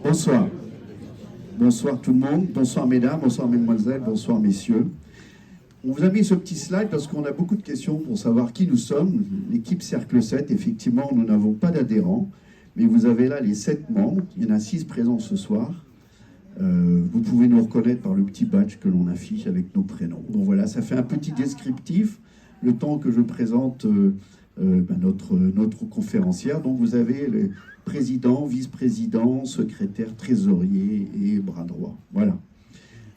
Bonsoir. Bonsoir tout le monde. Bonsoir mesdames, bonsoir mesdemoiselles, bonsoir messieurs. On vous a mis ce petit slide parce qu'on a beaucoup de questions pour savoir qui nous sommes. L'équipe Cercle 7, effectivement, nous n'avons pas d'adhérents, mais vous avez là les 7 membres. Il y en a 6 présents ce soir. Vous pouvez nous reconnaître par le petit badge que l'on affiche avec nos prénoms. Donc voilà, ça fait un petit descriptif, le temps que je présente notre conférencière. Donc vous avez le président, vice-président, secrétaire, trésorier et bras droit. Voilà.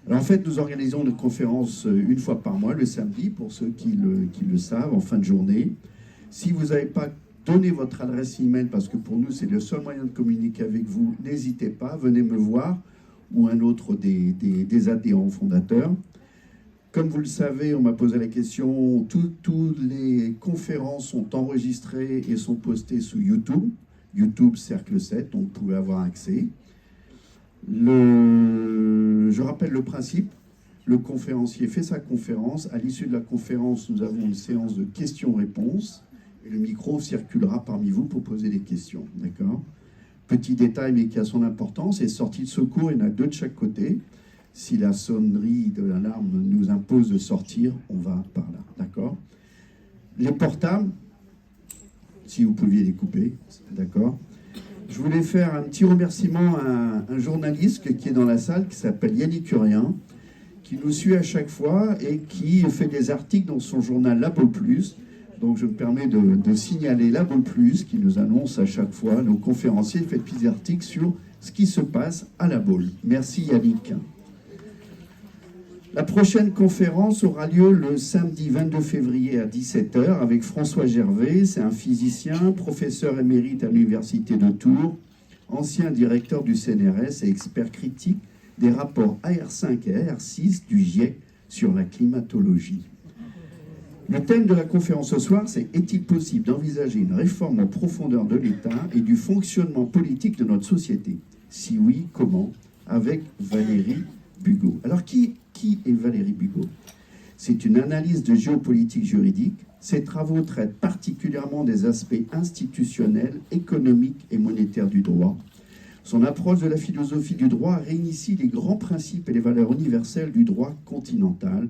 Alors en fait, nous organisons une conférence une fois par mois, le samedi, pour ceux qui le savent, en fin de journée. Si vous n'avez pas donné votre adresse email, parce que pour nous c'est le seul moyen de communiquer avec vous, n'hésitez pas, venez me voir, ou un autre des adhérents fondateurs. Comme vous le savez, on m'a posé la question, toutes les conférences sont enregistrées et sont postées sous YouTube, YouTube Cercle 7, donc vous pouvez avoir accès. Je rappelle le principe, le conférencier fait sa conférence, à l'issue de la conférence, nous avons une séance de questions-réponses, et le micro circulera parmi vous pour poser des questions, d'accord ? Petit détail, mais qui a son importance, les sorties de secours, il y en a 2 de chaque côté. Si la sonnerie de l'alarme nous impose de sortir, on va par là, d'accord? Les portables, si vous pouviez les couper, d'accord? Je voulais faire un petit remerciement à un journaliste qui est dans la salle, qui s'appelle Yannick Urien, qui nous suit à chaque fois et qui fait des articles dans son journal La Baule Plus. Donc je me permets de signaler La Baule Plus, qui nous annonce à chaque fois, nos conférenciers, fait des articles sur ce qui se passe à La Baule. Merci Yannick. La prochaine conférence aura lieu le samedi 22 février à 17 h avec François Gervais. C'est un physicien, professeur émérite à l'Université de Tours, ancien directeur du CNRS et expert critique des rapports AR5 et AR6 du GIEC sur la climatologie. Le thème de la conférence ce soir, c'est « Est-il possible d'envisager une réforme en profondeur de l'État et du fonctionnement politique de notre société? Si oui, comment ?» avec Valérie Bugeaud. Alors, qui est Valérie Bugeaud? C'est une analyste de géopolitique juridique. Ses travaux traitent particulièrement des aspects institutionnels, économiques et monétaires du droit. Son approche de la philosophie du droit réinitie les grands principes et les valeurs universelles du droit continental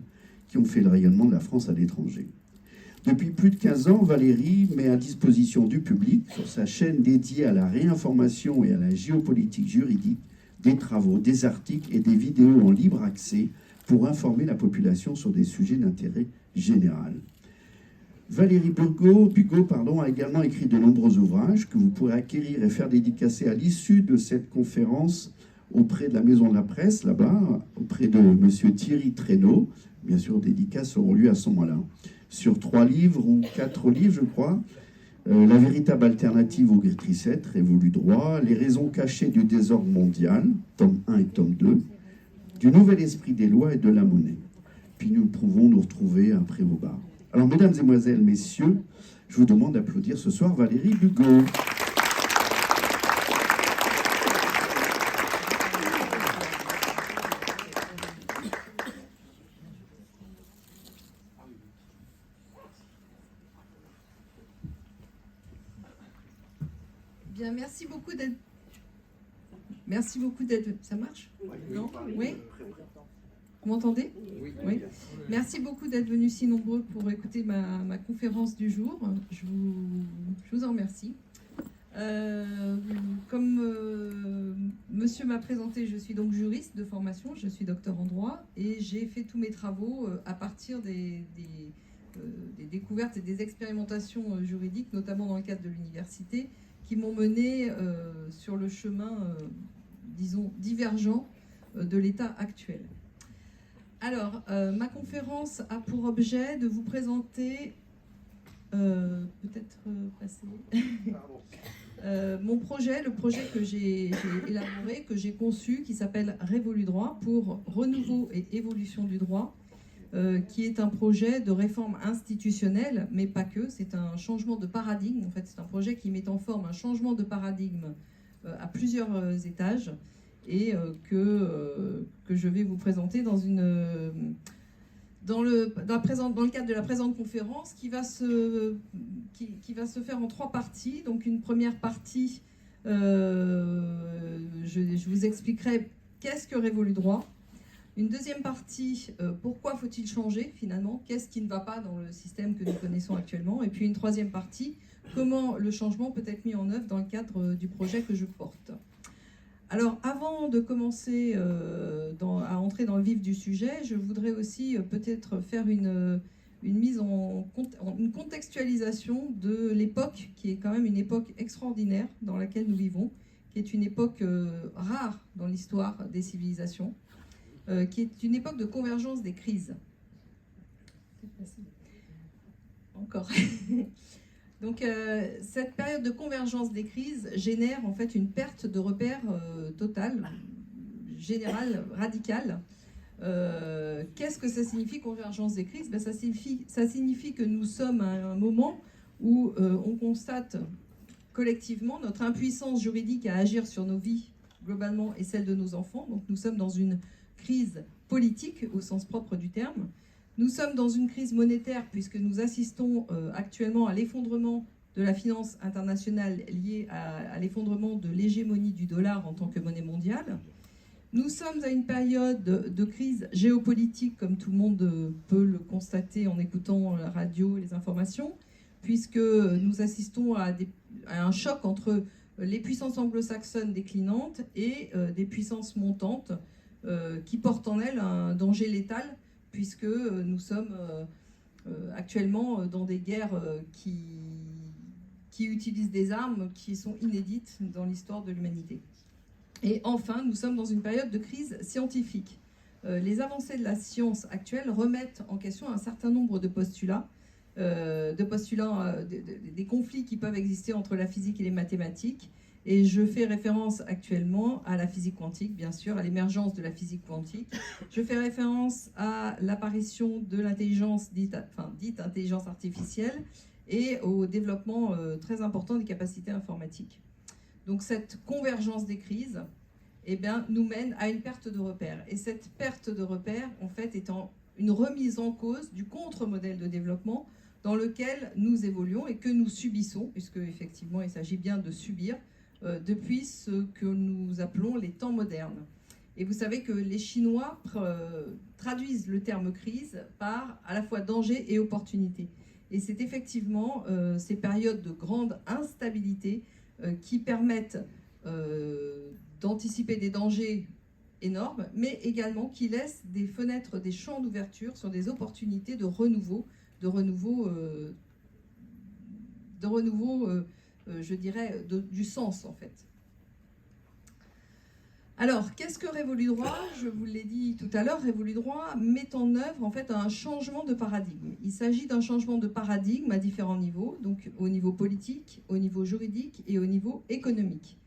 qui ont fait le rayonnement de la France à l'étranger. Depuis plus de 15 ans, Valérie met à disposition du public, sur sa chaîne dédiée à la réinformation et à la géopolitique juridique, des travaux, des articles et des vidéos en libre accès pour informer la population sur des sujets d'intérêt général. Valérie Bugeaud a également écrit de nombreux ouvrages que vous pourrez acquérir et faire dédicacer à l'issue de cette conférence auprès de la Maison de la Presse, là-bas, auprès de M. Thierry Traîneau. Bien sûr, dédicaces auront lieu à ce moment-là. Sur 3 livres ou 4 livres, je crois, La véritable alternative au Gris-Tricette, Révolu droit, Les raisons cachées du désordre mondial, tome 1 et tome 2, Du nouvel esprit des lois et de la monnaie. Puis nous pouvons nous retrouver après vos bars. Alors, mesdames, mesdemoiselles, messieurs, je vous demande d'applaudir ce soir Valérie Bugeaud. Bien, merci beaucoup d'être... Merci beaucoup d'être... Ça marche? Non? Oui? Vous m'entendez? Oui. Merci beaucoup d'être venus si nombreux pour écouter ma conférence du jour. Je vous en remercie. Comme monsieur m'a présenté, je suis donc juriste de formation, je suis docteur en droit et j'ai fait tous mes travaux à partir des découvertes et des expérimentations juridiques, notamment dans le cadre de l'université, qui m'ont mené sur le chemin, disons, divergent de l'état actuel. Alors, ma conférence a pour objet de vous présenter, peut-être passer, mon projet, le projet que j'ai élaboré, que j'ai conçu, qui s'appelle Révolu droit pour renouveau et évolution du droit, qui est un projet de réforme institutionnelle, mais pas que, c'est un changement de paradigme. En fait, c'est un projet qui met en forme un changement de paradigme à plusieurs étages et que je vais vous présenter dans le cadre de la présente conférence qui va se faire en 3 parties. Donc une première partie Je vous expliquerai qu'est-ce que Révolu Droit. Une deuxième partie, pourquoi faut-il changer finalement? Qu'est-ce qui ne va pas dans le système que nous connaissons actuellement? Et puis une troisième partie, comment le changement peut être mis en œuvre dans le cadre du projet que je porte. Alors, avant de commencer à entrer dans le vif du sujet, je voudrais aussi peut-être faire une contextualisation de l'époque, qui est quand même une époque extraordinaire dans laquelle nous vivons, qui est une époque rare dans l'histoire des civilisations, qui est une époque de convergence des crises. Encore. Donc, cette période de convergence des crises génère en fait une perte de repères totale, générale, radicale. Qu'est-ce que ça signifie, convergence des crises? Ça signifie que nous sommes à un moment où on constate collectivement notre impuissance juridique à agir sur nos vies globalement et celle de nos enfants. Donc nous sommes dans une crise politique au sens propre du terme. Nous sommes dans une crise monétaire puisque nous assistons actuellement à l'effondrement de la finance internationale liée à l'effondrement de l'hégémonie du dollar en tant que monnaie mondiale. Nous sommes à une période de crise géopolitique, comme tout le monde peut le constater en écoutant la radio et les informations, puisque nous assistons à un choc entre les puissances anglo-saxonnes déclinantes et des puissances montantes qui portent en elles un danger létal, puisque nous sommes actuellement dans des guerres qui utilisent des armes qui sont inédites dans l'histoire de l'humanité. Et enfin, nous sommes dans une période de crise scientifique. Les avancées de la science actuelle remettent en question un certain nombre de postulats, des conflits qui peuvent exister entre la physique et les mathématiques. Et je fais référence actuellement à la physique quantique, bien sûr, à l'émergence de la physique quantique. Je fais référence à l'apparition de l'intelligence dite intelligence artificielle et au développement très important des capacités informatiques. Donc cette convergence des crises nous mène à une perte de repères. Et cette perte de repères, en fait, étant une remise en cause du contre-modèle de développement dans lequel nous évoluons et que nous subissons, puisque effectivement il s'agit bien de subir, depuis ce que nous appelons les temps modernes. Et vous savez que les Chinois traduisent le terme crise par à la fois danger et opportunité. Et c'est effectivement ces périodes de grande instabilité qui permettent d'anticiper des dangers énormes, mais également qui laissent des fenêtres, des champs d'ouverture sur des opportunités de renouveau, je dirais, du sens en fait. Alors, qu'est-ce que Révolu Droit? Je vous l'ai dit tout à l'heure, Révolu Droit met en œuvre en fait un changement de paradigme. Il s'agit d'un changement de paradigme à différents niveaux, donc au niveau politique, au niveau juridique et au niveau économique.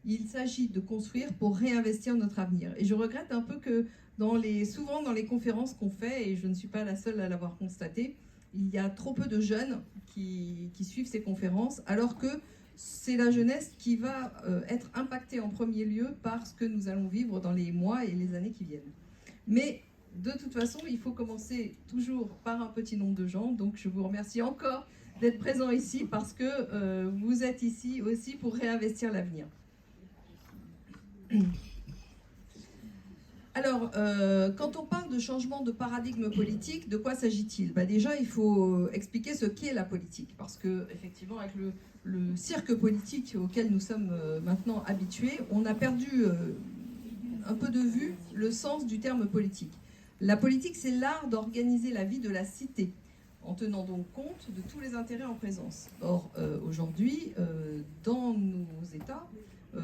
Il s'agit de construire pour réinvestir notre avenir. Et je regrette un peu que souvent dans les conférences qu'on fait, et je ne suis pas la seule à l'avoir constaté, il y a trop peu de jeunes qui suivent ces conférences, alors que c'est la jeunesse qui va être impactée en premier lieu par ce que nous allons vivre dans les mois et les années qui viennent. Mais de toute façon, il faut commencer toujours par un petit nombre de gens. Donc je vous remercie encore d'être présents ici parce que vous êtes ici aussi pour réinvestir l'avenir. Alors, quand on parle de changement de paradigme politique, de quoi s'agit-il? Déjà, il faut expliquer ce qu'est la politique, parce que effectivement, avec le cirque politique auquel nous sommes maintenant habitués, on a perdu un peu de vue le sens du terme politique. La politique, c'est l'art d'organiser la vie de la cité, en tenant donc compte de tous les intérêts en présence. Or, aujourd'hui, dans nos États,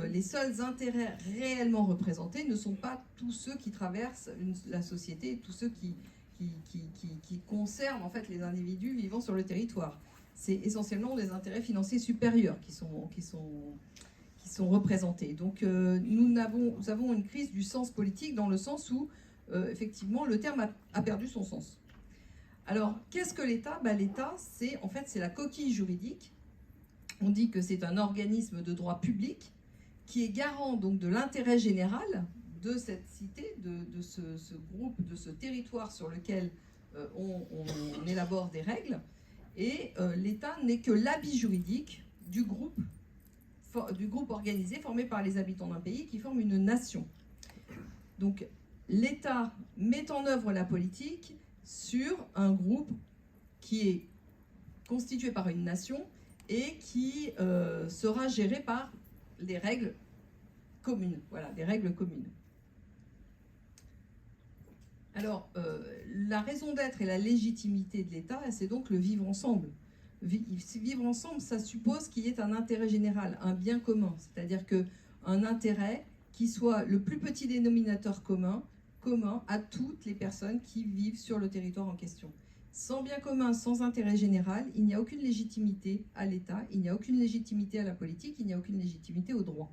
les seuls intérêts réellement représentés ne sont pas tous ceux qui traversent la société, tous ceux qui concernent en fait les individus vivant sur le territoire. C'est essentiellement des intérêts financiers supérieurs qui sont représentés. Donc nous avons une crise du sens politique dans le sens où effectivement le terme a perdu son sens. Alors qu'est-ce que l'État? L'État, c'est la coquille juridique. On dit que c'est un organisme de droit public qui est garant donc de l'intérêt général de cette cité, de ce groupe, de ce territoire sur lequel on élabore des règles. Et l'État n'est que l'habit juridique du groupe du groupe organisé formé par les habitants d'un pays qui forme une nation. Donc l'État met en œuvre la politique sur un groupe qui est constitué par une nation et qui sera géré par des règles communes. Voilà, des règles communes. Alors, la raison d'être et la légitimité de l'État, c'est donc le vivre ensemble. Vivre ensemble, ça suppose qu'il y ait un intérêt général, un bien commun, c'est-à-dire qu'un intérêt qui soit le plus petit dénominateur commun à toutes les personnes qui vivent sur le territoire en question. Sans bien commun, sans intérêt général, il n'y a aucune légitimité à l'État, il n'y a aucune légitimité à la politique, il n'y a aucune légitimité au droit.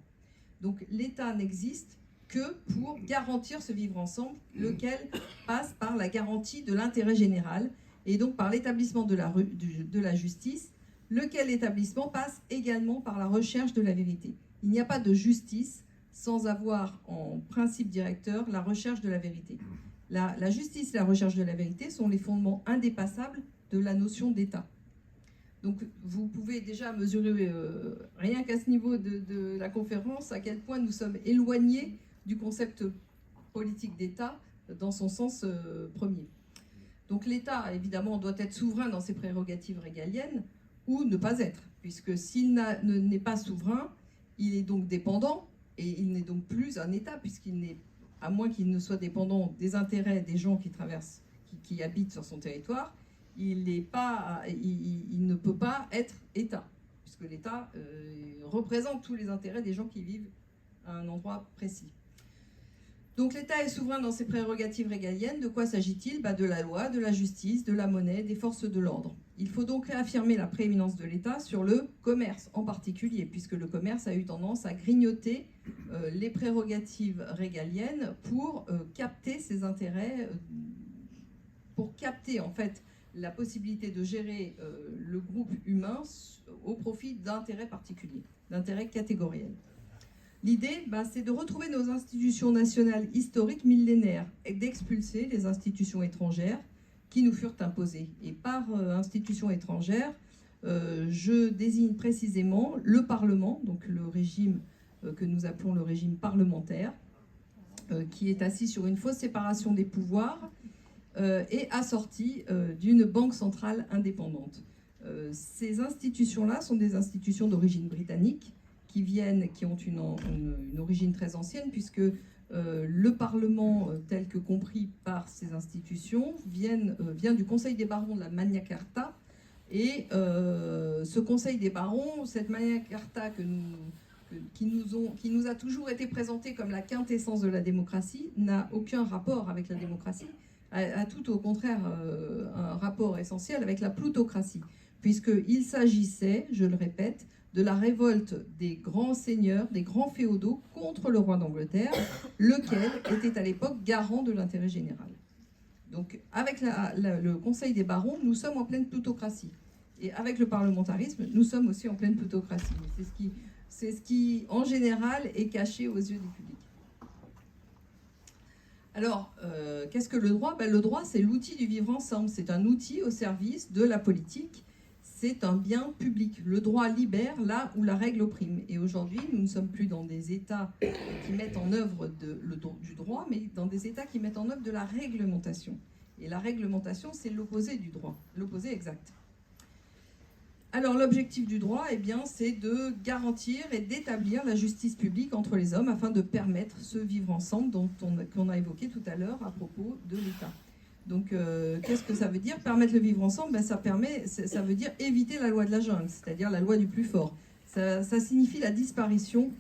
Donc l'État n'existe que pour garantir ce vivre ensemble, lequel passe par la garantie de l'intérêt général et donc par l'établissement de la justice, lequel établissement passe également par la recherche de la vérité. Il n'y a pas de justice sans avoir en principe directeur la recherche de la vérité. La justice et la recherche de la vérité sont les fondements indépassables de la notion d'État. Donc vous pouvez déjà mesurer, rien qu'à ce niveau de la conférence, à quel point nous sommes éloignés du concept politique d'État dans son sens premier. Donc l'État, évidemment, doit être souverain dans ses prérogatives régaliennes ou ne pas être, puisque s'il n'est pas souverain, il est donc dépendant, et il n'est donc plus un État, puisqu'il n'est, à moins qu'il ne soit dépendant des intérêts des gens qui traversent, qui habitent sur son territoire, il ne peut pas être État, puisque l'État représente tous les intérêts des gens qui vivent à un endroit précis. Donc l'État est souverain dans ses prérogatives régaliennes. De quoi s'agit-il ? De la loi, de la justice, de la monnaie, des forces de l'ordre. Il faut donc réaffirmer la prééminence de l'État sur le commerce en particulier, puisque le commerce a eu tendance à grignoter les prérogatives régaliennes pour capter ses intérêts, pour capter en fait la possibilité de gérer le groupe humain au profit d'intérêts particuliers, d'intérêts catégoriels. L'idée, c'est de retrouver nos institutions nationales historiques millénaires et d'expulser les institutions étrangères qui nous furent imposées. Et par institutions étrangères, je désigne précisément le Parlement, donc le régime que nous appelons le régime parlementaire, qui est assis sur une fausse séparation des pouvoirs et assorti d'une banque centrale indépendante. Ces institutions-là sont des institutions d'origine britannique, qui ont une origine très ancienne, puisque le Parlement, tel que compris par ces institutions, vient du Conseil des barons de la Magna Carta. Et ce Conseil des barons, cette Magna Carta qui nous a toujours été présentée comme la quintessence de la démocratie, n'a aucun rapport avec la démocratie, a tout au contraire un rapport essentiel avec la plutocratie, puisqu'il s'agissait, je le répète, de la révolte des grands seigneurs, des grands féodaux contre le roi d'Angleterre, lequel était à l'époque garant de l'intérêt général. Donc avec le Conseil des barons, nous sommes en pleine plutocratie. Et avec le parlementarisme, nous sommes aussi en pleine plutocratie. C'est ce qui, en général, est caché aux yeux du public. Alors, qu'est-ce que le droit ? Le droit, c'est l'outil du vivre ensemble. C'est un outil au service de la politique. C'est un bien public. Le droit libère là où la règle opprime. Et aujourd'hui, nous ne sommes plus dans des États qui mettent en œuvre du droit, mais dans des États qui mettent en œuvre de la réglementation. Et la réglementation, c'est l'opposé du droit, l'opposé exact. Alors, l'objectif du droit, c'est de garantir et d'établir la justice publique entre les hommes afin de permettre ce vivre ensemble qu'on a évoqué tout à l'heure à propos de l'État. Donc, qu'est-ce que ça veut dire ? Permettre le vivre ensemble, ça veut dire éviter la loi de la jungle, c'est-à-dire la loi du plus fort. Ça signifie la disparition,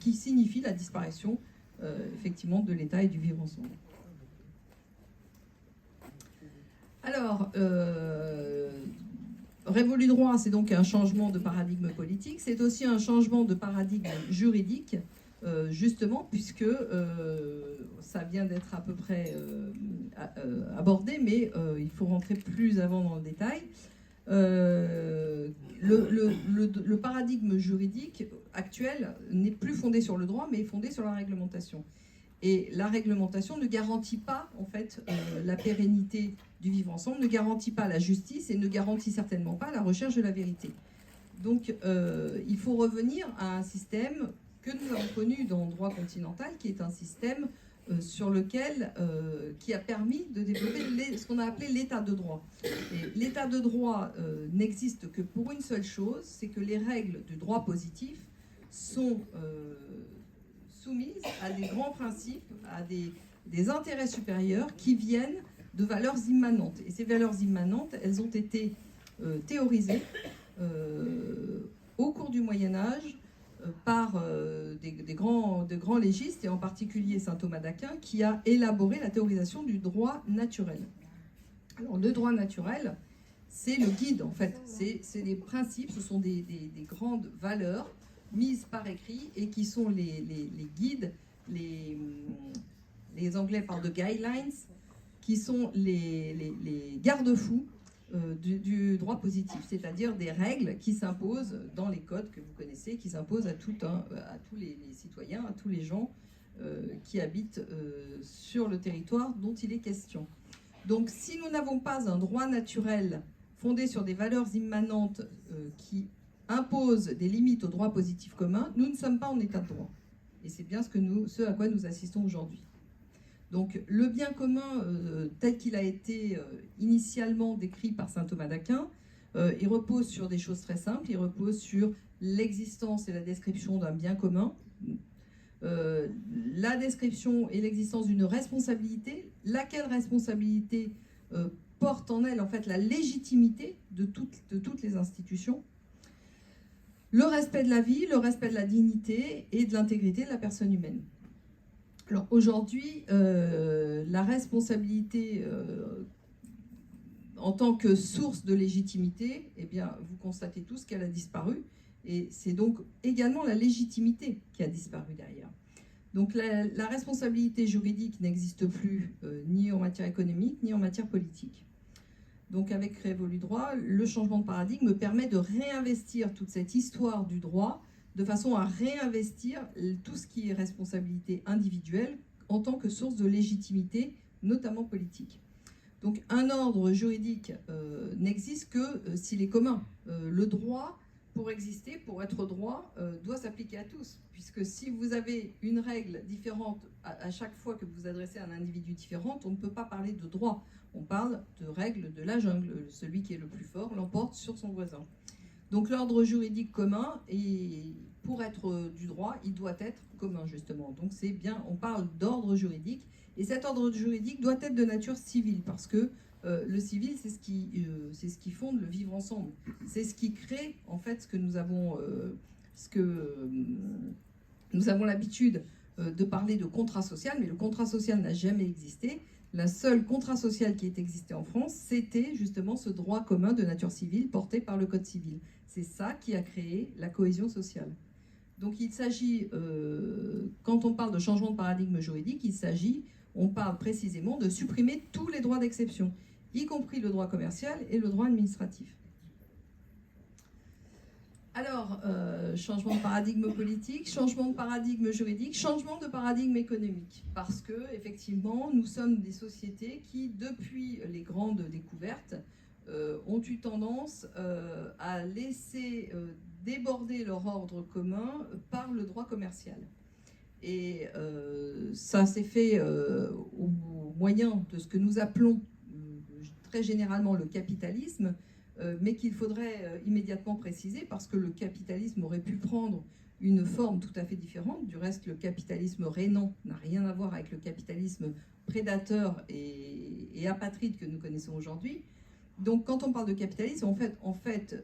effectivement, de l'État et du vivre ensemble. Alors, Révolu droit, c'est donc un changement de paradigme politique, c'est aussi un changement de paradigme juridique, justement, puisque ça vient d'être à peu près abordé, mais il faut rentrer plus avant dans le détail. Le paradigme juridique actuel n'est plus fondé sur le droit, mais est fondé sur la réglementation. Et la réglementation ne garantit pas, en fait, la pérennité du vivre ensemble, ne garantit pas la justice et ne garantit certainement pas la recherche de la vérité. Donc, il faut revenir à un système que nous avons connu dans le droit continental, qui est un système sur lequel, qui a permis de développer ce qu'on a appelé l'état de droit. Et l'état de droit n'existe que pour une seule chose, c'est que les règles du droit positif sont soumises à des grands principes, à des intérêts supérieurs qui viennent de valeurs immanentes. Et ces valeurs immanentes, elles ont été théorisées au cours du Moyen-Âge par de grands légistes, et en particulier saint Thomas d'Aquin, qui a élaboré la théorisation du droit naturel. Alors, le droit naturel, c'est le guide, en fait. C'est les principes, ce sont des grandes valeurs mises par écrit et qui sont les guides, les Anglais parlent de guidelines, qui sont les garde-fous du droit positif, c'est-à-dire des règles qui s'imposent dans les codes que vous connaissez, qui s'imposent à tous les citoyens, à tous les gens qui habitent sur le territoire dont il est question. Donc, si nous n'avons pas un droit naturel fondé sur des valeurs immanentes qui imposent des limites au droit positif commun, nous ne sommes pas en état de droit. Et c'est bien ce à quoi nous assistons aujourd'hui. Donc, le bien commun, tel qu'il a été initialement décrit par saint Thomas d'Aquin, il repose sur des choses très simples. Il repose sur l'existence et la description d'un bien commun, la description et l'existence d'une responsabilité, laquelle responsabilité porte en elle, en fait, la légitimité de toutes les institutions, le respect de la vie, le respect de la dignité et de l'intégrité de la personne humaine. Alors aujourd'hui, la responsabilité en tant que source de légitimité, eh bien, vous constatez tous qu'elle a disparu, et c'est donc également la légitimité qui a disparu derrière. Donc la responsabilité juridique n'existe plus ni en matière économique, ni en matière politique. Donc avec Révolu Droit, le changement de paradigme permet de réinvestir toute cette histoire du droit de façon à réinvestir tout ce qui est responsabilité individuelle en tant que source de légitimité, notamment politique. Donc un ordre juridique n'existe que s'il est commun. Le droit, pour exister, pour être droit, doit s'appliquer à tous. Puisque si vous avez une règle différente à chaque fois que vous vous adressez à un individu différent, on ne peut pas parler de droit. On parle de règles de la jungle. Celui qui est le plus fort l'emporte sur son voisin. Donc l'ordre juridique commun, et pour être du droit, il doit être commun, justement. Donc c'est bien, on parle d'ordre juridique, et cet ordre juridique doit être de nature civile, parce que le civil, c'est ce qui fonde le vivre ensemble. C'est ce qui crée, en fait, ce que nous avons l'habitude de parler de contrat social, mais le contrat social n'a jamais existé. La seule contrat social qui ait existé en France, c'était justement ce droit commun de nature civile porté par le Code civil. C'est ça qui a créé la cohésion sociale. Donc il s'agit, quand on parle de changement de paradigme juridique, on parle précisément de supprimer tous les droits d'exception, y compris le droit commercial et le droit administratif. Alors, changement de paradigme politique, changement de paradigme juridique, changement de paradigme économique. Parce que, effectivement, nous sommes des sociétés qui, depuis les grandes découvertes, ont eu tendance à laisser déborder leur ordre commun par le droit commercial. Et ça s'est fait au moyen de ce que nous appelons très généralement le capitalisme, mais qu'il faudrait immédiatement préciser, parce que le capitalisme aurait pu prendre une forme tout à fait différente. Du reste, le capitalisme rénant n'a rien à voir avec le capitalisme prédateur et apatride que nous connaissons aujourd'hui. Donc quand on parle de capitalisme, en fait,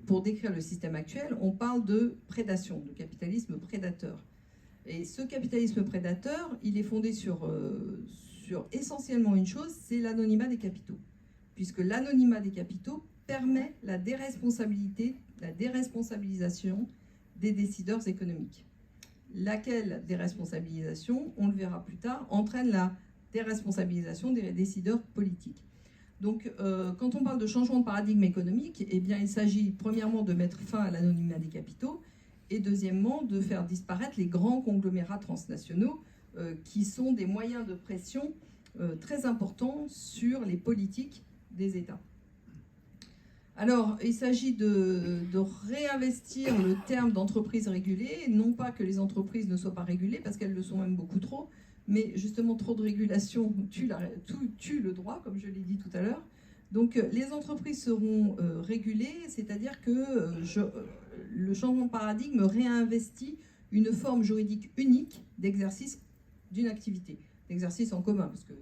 pour décrire le système actuel, on parle de prédation, de capitalisme prédateur. Et ce capitalisme prédateur, il est fondé sur essentiellement une chose, c'est l'anonymat des capitaux. Puisque l'anonymat des capitaux permet la déresponsabilisation des décideurs économiques. Laquelle déresponsabilisation, on le verra plus tard, entraîne la déresponsabilisation des décideurs politiques. Donc, quand on parle de changement de paradigme économique, eh bien, il s'agit premièrement de mettre fin à l'anonymat des capitaux, et deuxièmement de faire disparaître les grands conglomérats transnationaux qui sont des moyens de pression très importants sur les politiques des États. Alors, il s'agit de réinvestir le terme d'entreprise régulée, non pas que les entreprises ne soient pas régulées, parce qu'elles le sont même beaucoup trop, mais justement trop de régulation tue le droit, comme je l'ai dit tout à l'heure. Donc les entreprises seront régulées, c'est-à-dire que le changement de paradigme réinvestit une forme juridique unique d'exercice d'une activité, d'exercice en commun, parce que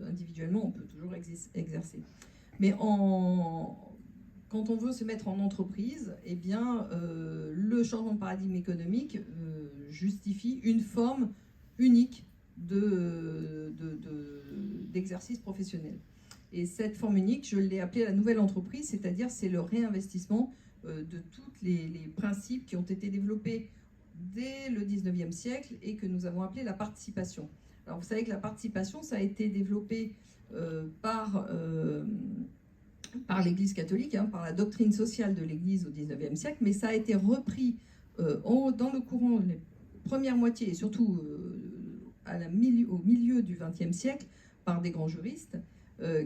individuellement on peut toujours exercer. Mais quand on veut se mettre en entreprise, eh bien, le changement de paradigme économique justifie une forme unique d'exercice professionnel. Et cette forme unique, je l'ai appelée la nouvelle entreprise, c'est-à-dire c'est le réinvestissement de tous les principes qui ont été développés dès le 19e siècle et que nous avons appelé la participation. Alors vous savez que la participation, ça a été développé par l'Église catholique, par la doctrine sociale de l'Église au 19e siècle, mais ça a été repris dans le courant, les premières moitiés et surtout au milieu du XXe siècle par des grands juristes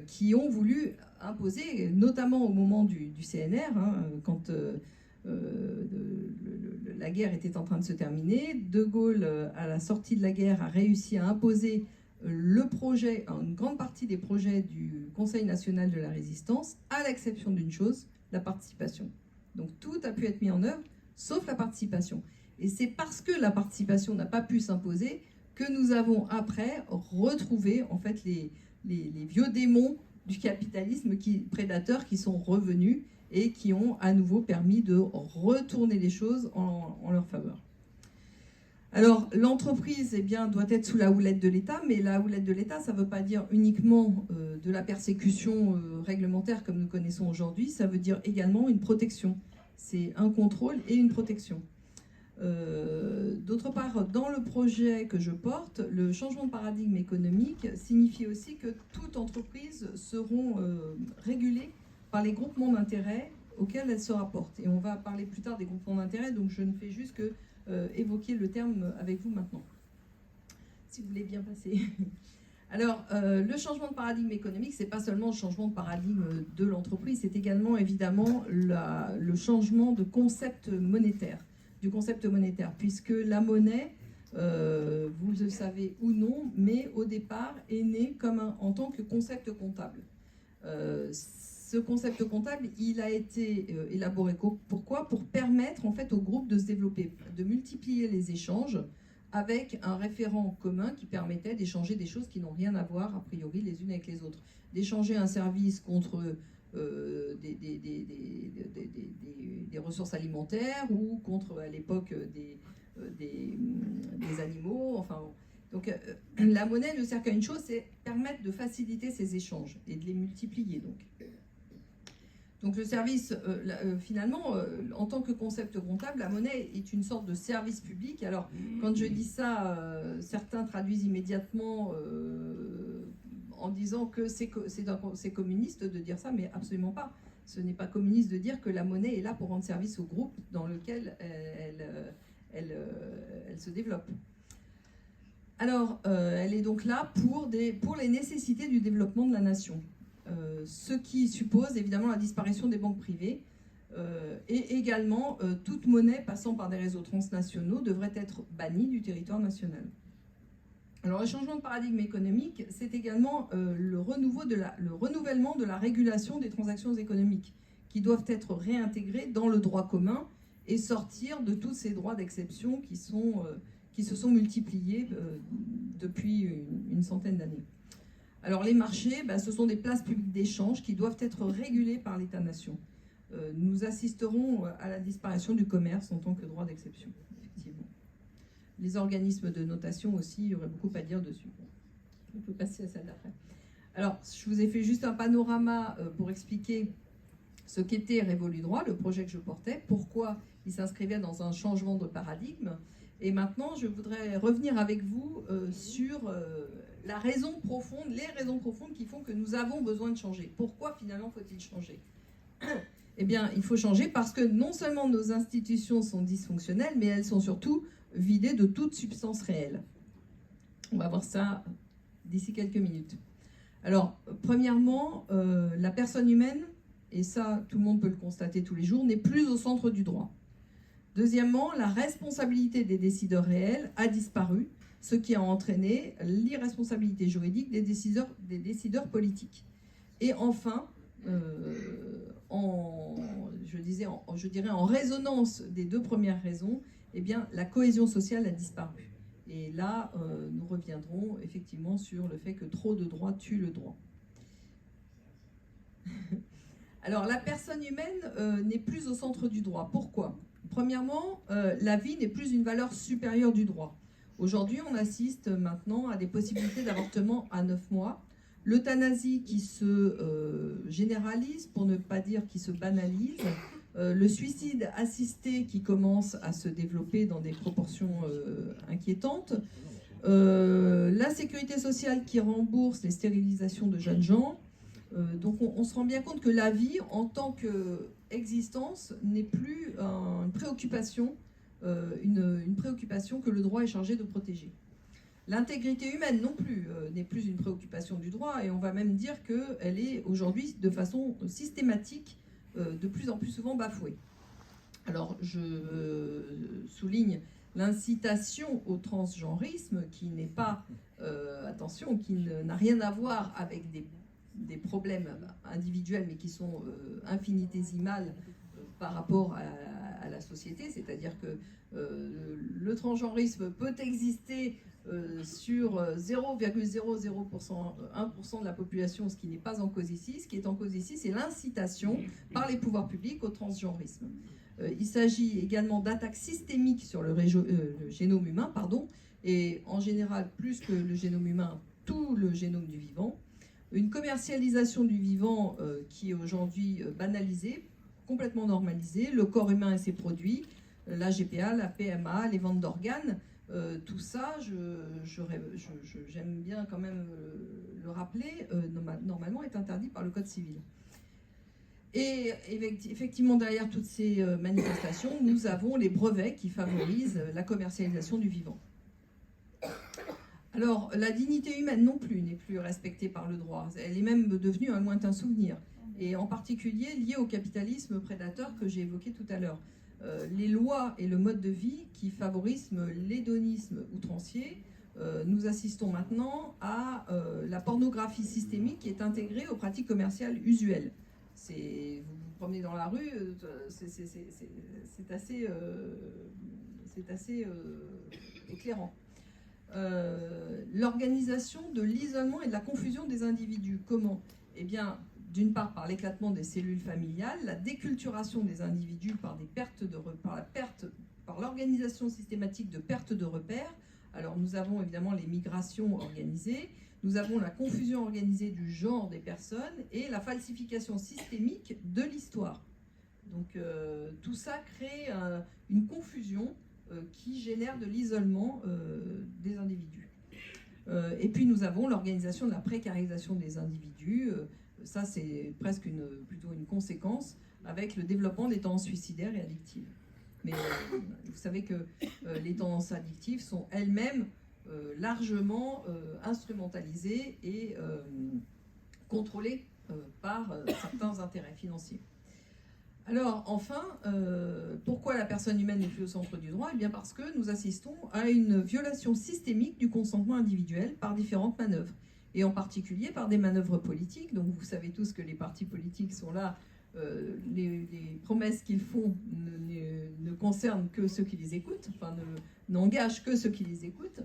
qui ont voulu imposer, notamment au moment du CNR, quand la guerre était en train de se terminer. De Gaulle, à la sortie de la guerre, a réussi à imposer une grande partie des projets du Conseil national de la résistance, à l'exception d'une chose, la participation. Donc tout a pu être mis en œuvre, sauf la participation. Et c'est parce que la participation n'a pas pu s'imposer que nous avons après retrouvé en fait les vieux démons du capitalisme prédateur qui sont revenus et qui ont à nouveau permis de retourner les choses en leur faveur. Alors, l'entreprise doit être sous la houlette de l'État, mais la houlette de l'État, ça ne veut pas dire uniquement de la persécution réglementaire comme nous connaissons aujourd'hui, ça veut dire également une protection. C'est un contrôle et une protection. D'autre part, dans le projet que je porte, le changement de paradigme économique signifie aussi que toutes entreprises seront régulées par les groupements d'intérêts auxquels elles se rapportent. Et on va parler plus tard des groupements d'intérêts, donc je ne fais juste que évoquer le terme avec vous maintenant, si vous voulez bien passer. Alors, le changement de paradigme économique, c'est pas seulement le changement de paradigme de l'entreprise, c'est également évidemment le changement de concept monétaire, puisque la monnaie, vous le savez ou non, mais au départ est née en tant que concept comptable. Ce concept comptable, il a été élaboré pourquoi ? Pour permettre en fait au groupe de se développer, de multiplier les échanges avec un référent commun qui permettait d'échanger des choses qui n'ont rien à voir a priori les unes avec les autres. D'échanger un service contre des ressources alimentaires ou contre à l'époque des animaux, enfin. Donc la monnaie ne sert qu'à une chose, c'est permettre de faciliter ces échanges et de les multiplier donc. Donc le service, finalement, en tant que concept comptable, la monnaie est une sorte de service public. Alors, quand je dis ça, certains traduisent immédiatement en disant que c'est communiste de dire ça, mais absolument pas. Ce n'est pas communiste de dire que la monnaie est là pour rendre service au groupe dans lequel elle se développe. Alors, elle est donc là pour les nécessités du développement de la nation. Ce qui suppose évidemment la disparition des banques privées et également toute monnaie passant par des réseaux transnationaux devrait être bannie du territoire national. Alors le changement de paradigme économique, c'est également le renouvellement de la régulation des transactions économiques qui doivent être réintégrées dans le droit commun et sortir de tous ces droits d'exception qui se sont multipliés depuis une centaine d'années. Alors les marchés, ce sont des places publiques d'échange qui doivent être régulées par l'État-nation. Nous assisterons à la disparition du commerce en tant que droit d'exception, effectivement. Les organismes de notation aussi, il y aurait beaucoup à dire dessus. On peut passer à celle d'après. Alors, je vous ai fait juste un panorama pour expliquer ce qu'était Révolu Droit, le projet que je portais, pourquoi il s'inscrivait dans un changement de paradigme. Et maintenant, je voudrais revenir avec vous sur les raisons profondes qui font que nous avons besoin de changer. Pourquoi finalement faut-il changer ? Eh bien, il faut changer parce que non seulement nos institutions sont dysfonctionnelles, mais elles sont surtout vidées de toute substance réelle. On va voir ça d'ici quelques minutes. Alors, premièrement, la personne humaine et ça tout le monde peut le constater tous les jours, n'est plus au centre du droit. Deuxièmement, la responsabilité des décideurs réels a disparu, ce qui a entraîné l'irresponsabilité juridique des décideurs politiques. Et enfin, je dirais en résonance des deux premières raisons, eh bien, la cohésion sociale a disparu. Et là, nous reviendrons effectivement sur le fait que trop de droit tue le droit. Alors, la personne humaine n'est plus au centre du droit. Pourquoi ? Premièrement, la vie n'est plus une valeur supérieure du droit. Aujourd'hui, on assiste maintenant à des possibilités d'avortement à 9 mois, l'euthanasie qui se généralise, pour ne pas dire qui se banalise, le suicide assisté qui commence à se développer dans des proportions inquiétantes, la sécurité sociale qui rembourse les stérilisations de jeunes gens. Donc on se rend bien compte que la vie en tant qu'existence n'est plus une préoccupation que le droit est chargé de protéger. L'intégrité humaine non plus n'est plus une préoccupation du droit, et on va même dire qu'elle est aujourd'hui de façon systématique de plus en plus souvent bafouée. Alors je souligne l'incitation au transgenrisme qui n'est pas, attention, qui n'a rien à voir avec des problèmes individuels, mais qui sont infinitésimales par rapport à la société, c'est-à-dire que le transgenrisme peut exister sur 0,00%, 1% de la population, ce qui n'est pas en cause ici. Ce qui est en cause ici, c'est l'incitation par les pouvoirs publics au transgenrisme. Il s'agit également d'attaques systémiques sur le génome humain, et en général, plus que le génome humain, tout le génome du vivant. Une commercialisation du vivant qui est aujourd'hui banalisée, complètement normalisée, le corps humain et ses produits, la GPA, la PMA, les ventes d'organes, tout ça, j'aime bien quand même le rappeler, normalement est interdit par le Code civil. Et effectivement, derrière toutes ces manifestations, nous avons les brevets qui favorisent la commercialisation du vivant. Alors, la dignité humaine non plus n'est plus respectée par le droit. Elle est même devenue un lointain souvenir, et en particulier liée au capitalisme prédateur que j'ai évoqué tout à l'heure. Les lois et le mode de vie qui favorisent l'hédonisme outrancier. Nous assistons maintenant à la pornographie systémique qui est intégrée aux pratiques commerciales usuelles. Vous vous promenez dans la rue, c'est assez éclairant. L'organisation de l'isolement et de la confusion des individus. Comment ? Eh bien, d'une part par l'éclatement des cellules familiales, la déculturation des individus par l'organisation systématique de perte de repères. Alors nous avons évidemment les migrations organisées, nous avons la confusion organisée du genre des personnes et la falsification systémique de l'histoire. Donc tout ça crée une confusion qui génère de l'isolement des individus. Et puis nous avons l'organisation de la précarisation des individus. Ça, c'est presque plutôt une conséquence avec le développement des tendances suicidaires et addictives. Mais vous savez que les tendances addictives sont elles-mêmes largement instrumentalisées et contrôlées par certains intérêts financiers. Alors, enfin, pourquoi la personne humaine n'est plus au centre du droit ? Eh bien parce que nous assistons à une violation systémique du consentement individuel par différentes manœuvres, et en particulier par des manœuvres politiques. Donc vous savez tous que les partis politiques sont là, les promesses qu'ils font ne concernent que ceux qui les écoutent, enfin n'engagent que ceux qui les écoutent.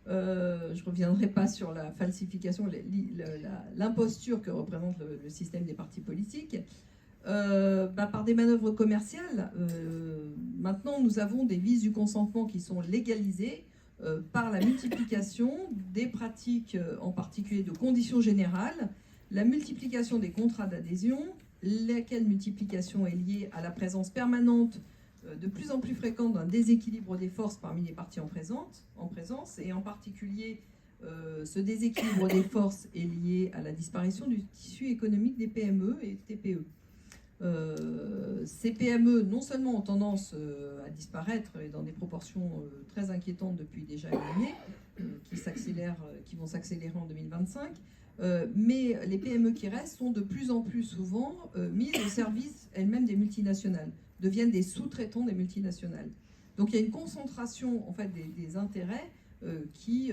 Je ne reviendrai pas sur la falsification, l'imposture que représente le système des partis politiques. Par des manœuvres commerciales, maintenant nous avons des vices du consentement qui sont légalisés par la multiplication des pratiques, en particulier de conditions générales, la multiplication des contrats d'adhésion, laquelle multiplication est liée à la présence permanente de plus en plus fréquente d'un déséquilibre des forces parmi les parties en présence, et en particulier ce déséquilibre des forces est lié à la disparition du tissu économique des PME et TPE. Ces PME non seulement ont tendance à disparaître et dans des proportions très inquiétantes depuis déjà une année, qui vont s'accélérer en 2025, mais les PME qui restent sont de plus en plus souvent mises au service elles-mêmes des multinationales, deviennent des sous-traitants des multinationales. Donc il y a une concentration en fait des intérêts qui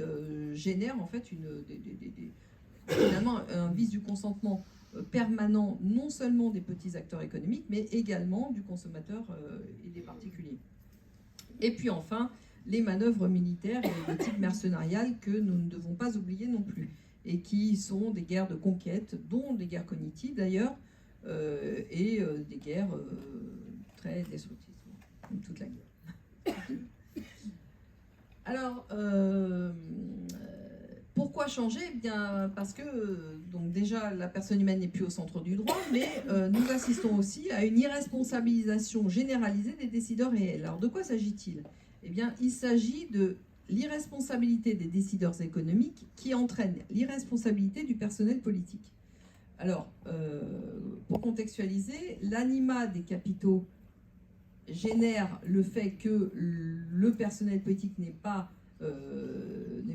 génère en fait finalement un vice du consentement permanent, non seulement des petits acteurs économiques, mais également du consommateur et des particuliers. Et puis enfin, les manœuvres militaires et le type mercenarial que nous ne devons pas oublier non plus, et qui sont des guerres de conquête, dont des guerres cognitives d'ailleurs, et des guerres très destructrices, comme toute la guerre. Alors, pourquoi changer? Eh bien, parce que donc déjà la personne humaine n'est plus au centre du droit, mais nous assistons aussi à une irresponsabilisation généralisée des décideurs réels. Alors, de quoi s'agit-il? Eh bien, il s'agit de l'irresponsabilité des décideurs économiques qui entraîne l'irresponsabilité du personnel politique. Alors, pour contextualiser, l'anima des capitaux génère le fait que le personnel politique n'est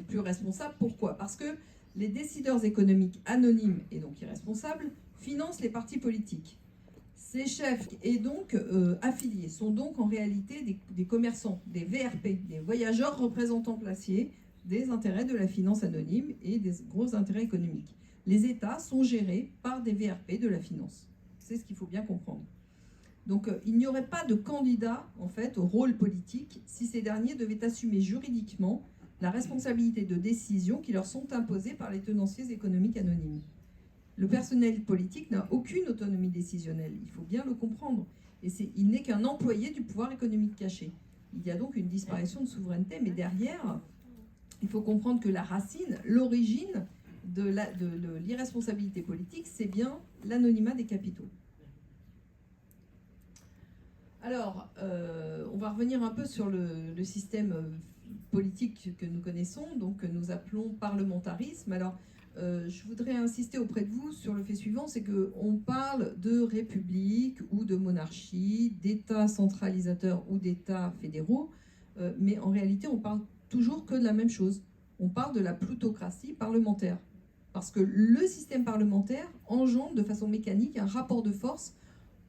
plus responsable. Pourquoi? Parce que les décideurs économiques anonymes et donc irresponsables financent les partis politiques. Ces chefs et donc affiliés sont donc en réalité des commerçants, des VRP, des voyageurs représentants placiers des intérêts de la finance anonyme et des gros intérêts économiques. Les États sont gérés par des VRP de la finance. C'est ce qu'il faut bien comprendre. Donc il n'y aurait pas de candidat en fait au rôle politique si ces derniers devaient assumer juridiquement la responsabilité de décisions qui leur sont imposées par les tenanciers économiques anonymes. Le personnel politique n'a aucune autonomie décisionnelle, il faut bien le comprendre. Et il n'est qu'un employé du pouvoir économique caché. Il y a donc une disparition de souveraineté, mais derrière, il faut comprendre que la racine, l'origine de l'irresponsabilité politique, c'est bien l'anonymat des capitaux. Alors, on va revenir un peu sur le système politique que nous connaissons, donc que nous appelons parlementarisme. Alors, je voudrais insister auprès de vous sur le fait suivant, c'est qu'on parle de république ou de monarchie, d'États centralisateurs ou d'États fédéraux, mais en réalité, on parle toujours que de la même chose. On parle de la plutocratie parlementaire. Parce que le système parlementaire engendre de façon mécanique un rapport de force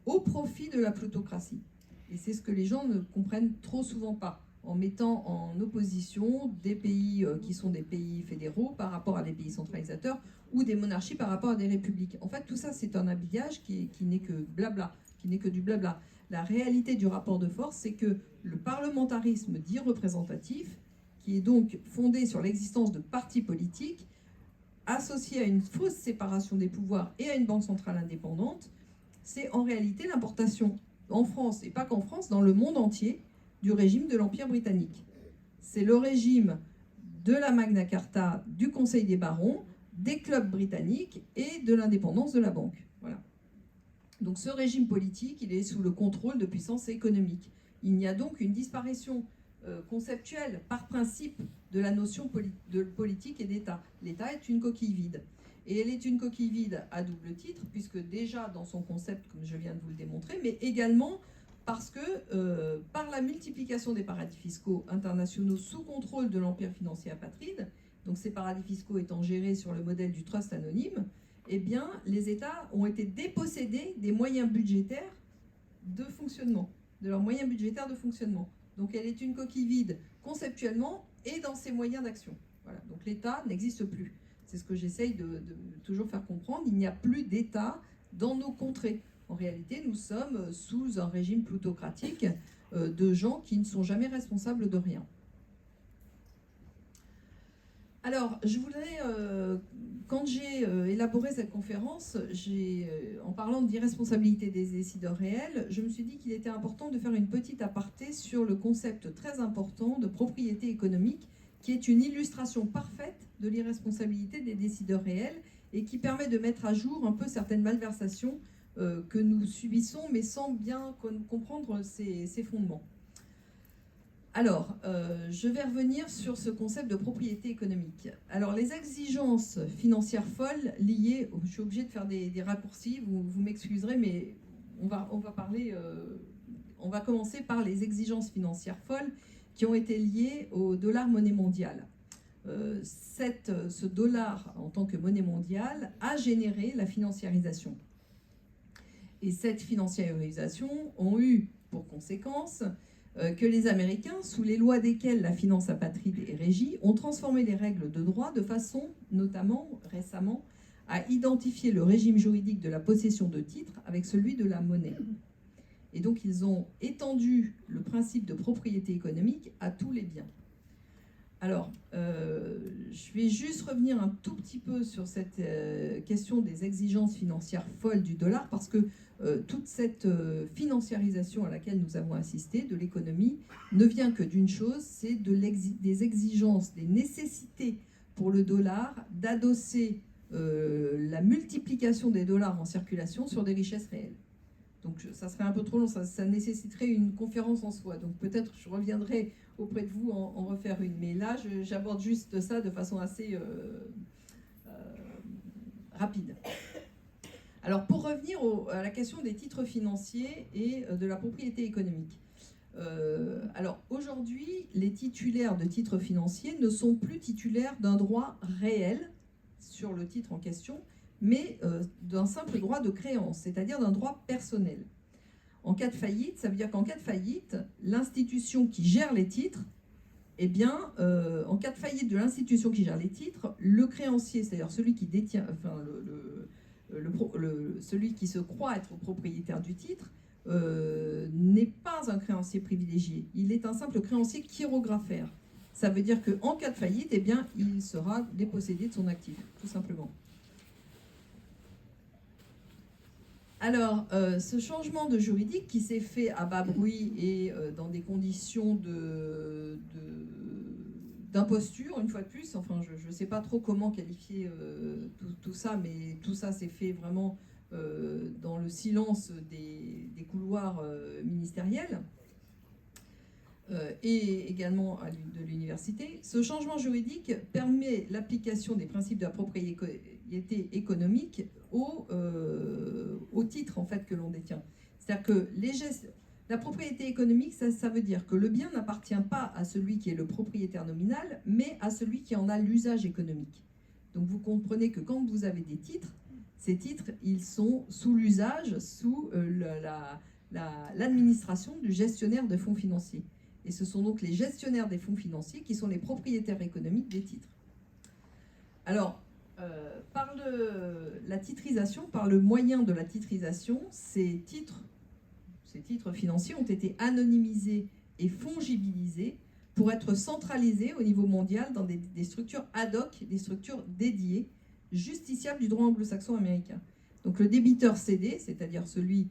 au profit de la plutocratie. Et c'est ce que les gens ne comprennent trop souvent pas, en mettant en opposition des pays qui sont des pays fédéraux par rapport à des pays centralisateurs ou des monarchies par rapport à des républiques. En fait, tout ça, c'est un habillage qui n'est que blabla, qui n'est que du blabla. La réalité du rapport de force, c'est que le parlementarisme dit représentatif, qui est donc fondé sur l'existence de partis politiques, associé à une fausse séparation des pouvoirs et à une banque centrale indépendante, c'est en réalité l'importation en France, et pas qu'en France, dans le monde entier, du régime de l'Empire britannique. C'est le régime de la Magna Carta, du Conseil des barons, des clubs britanniques et de l'indépendance de la banque. Voilà. Donc ce régime politique, il est sous le contrôle de puissances économiques. Il y a donc une disparition conceptuelle, par principe, de la notion de politique et d'État. L'État est une coquille vide. Et elle est une coquille vide à double titre, puisque déjà dans son concept, comme je viens de vous le démontrer, mais également parce que par la multiplication des paradis fiscaux internationaux sous contrôle de l'empire financier apatride, donc ces paradis fiscaux étant gérés sur le modèle du trust anonyme, eh bien les États ont été dépossédés des moyens budgétaires de fonctionnement, de leurs moyens budgétaires de fonctionnement. Donc elle est une coquille vide conceptuellement et dans ses moyens d'action. Voilà. Donc l'État n'existe plus. C'est ce que j'essaye de toujours faire comprendre. Il n'y a plus d'État dans nos contrées. En réalité, nous sommes sous un régime plutocratique de gens qui ne sont jamais responsables de rien. Alors, je voudrais, quand j'ai élaboré cette conférence, en parlant d'irresponsabilité des décideurs réels, je me suis dit qu'il était important de faire une petite aparté sur le concept très important de propriété économique, qui est une illustration parfaite de l'irresponsabilité des décideurs réels et qui permet de mettre à jour un peu certaines malversations que nous subissons, mais sans bien comprendre ses fondements. Alors, je vais revenir sur ce concept de propriété économique. Alors, les exigences financières folles liées, je suis obligée de faire des raccourcis, vous m'excuserez, mais on va commencer par les exigences financières folles qui ont été liées au dollar monnaie mondiale. ce dollar en tant que monnaie mondiale a généré la financiarisation. Et cette financiarisation a eu pour conséquence que les Américains, sous les lois desquelles la finance apatride est régie, ont transformé les règles de droit de façon, notamment récemment, à identifier le régime juridique de la possession de titres avec celui de la monnaie. Et donc ils ont étendu le principe de propriété économique à tous les biens. Alors, je vais juste revenir un tout petit peu sur cette question des exigences financières folles du dollar, parce que toute cette financiarisation à laquelle nous avons assisté de l'économie ne vient que d'une chose, c'est des exigences, des nécessités pour le dollar d'adosser la multiplication des dollars en circulation sur des richesses réelles. Donc ça serait un peu trop long, ça nécessiterait une conférence en soi. Donc peut-être je reviendrai auprès de vous en refaire une. Mais là, j'aborde juste ça de façon assez rapide. Alors pour revenir à la question des titres financiers et de la propriété économique. Alors aujourd'hui, les titulaires de titres financiers ne sont plus titulaires d'un droit réel sur le titre en question, mais d'un simple droit de créance, c'est-à-dire d'un droit personnel. En cas de faillite, ça veut dire qu'en cas de faillite, l'institution qui gère les titres, eh bien, en cas de faillite de l'institution qui gère les titres, le créancier, c'est-à-dire celui qui détient, enfin, celui qui se croit être propriétaire du titre, n'est pas un créancier privilégié. Il est un simple créancier chirographaire. Ça veut dire qu'en cas de faillite, eh bien, il sera dépossédé de son actif, tout simplement. Alors, ce changement de juridique qui s'est fait à bas bruit et dans des conditions d'imposture, une fois de plus, enfin, je ne sais pas trop comment qualifier tout ça, mais tout ça s'est fait vraiment dans le silence des couloirs ministériels et également de l'université. Ce changement juridique permet l'application des principes de la propriété économique au titre en fait que l'on détient. C'est-à-dire que la propriété économique, ça veut dire que le bien n'appartient pas à celui qui est le propriétaire nominal, mais à celui qui en a l'usage économique. Donc vous comprenez que quand vous avez des titres, ces titres, ils sont sous l'usage, sous l'administration du gestionnaire de fonds financiers. Et ce sont donc les gestionnaires des fonds financiers qui sont les propriétaires économiques des titres. Alors, par la titrisation, par le moyen de la titrisation, ces titres financiers ont été anonymisés et fongibilisés pour être centralisés au niveau mondial dans des structures ad hoc, des structures dédiées, justiciables du droit anglo-saxon américain. Donc le débiteur cédé, c'est-à-dire celui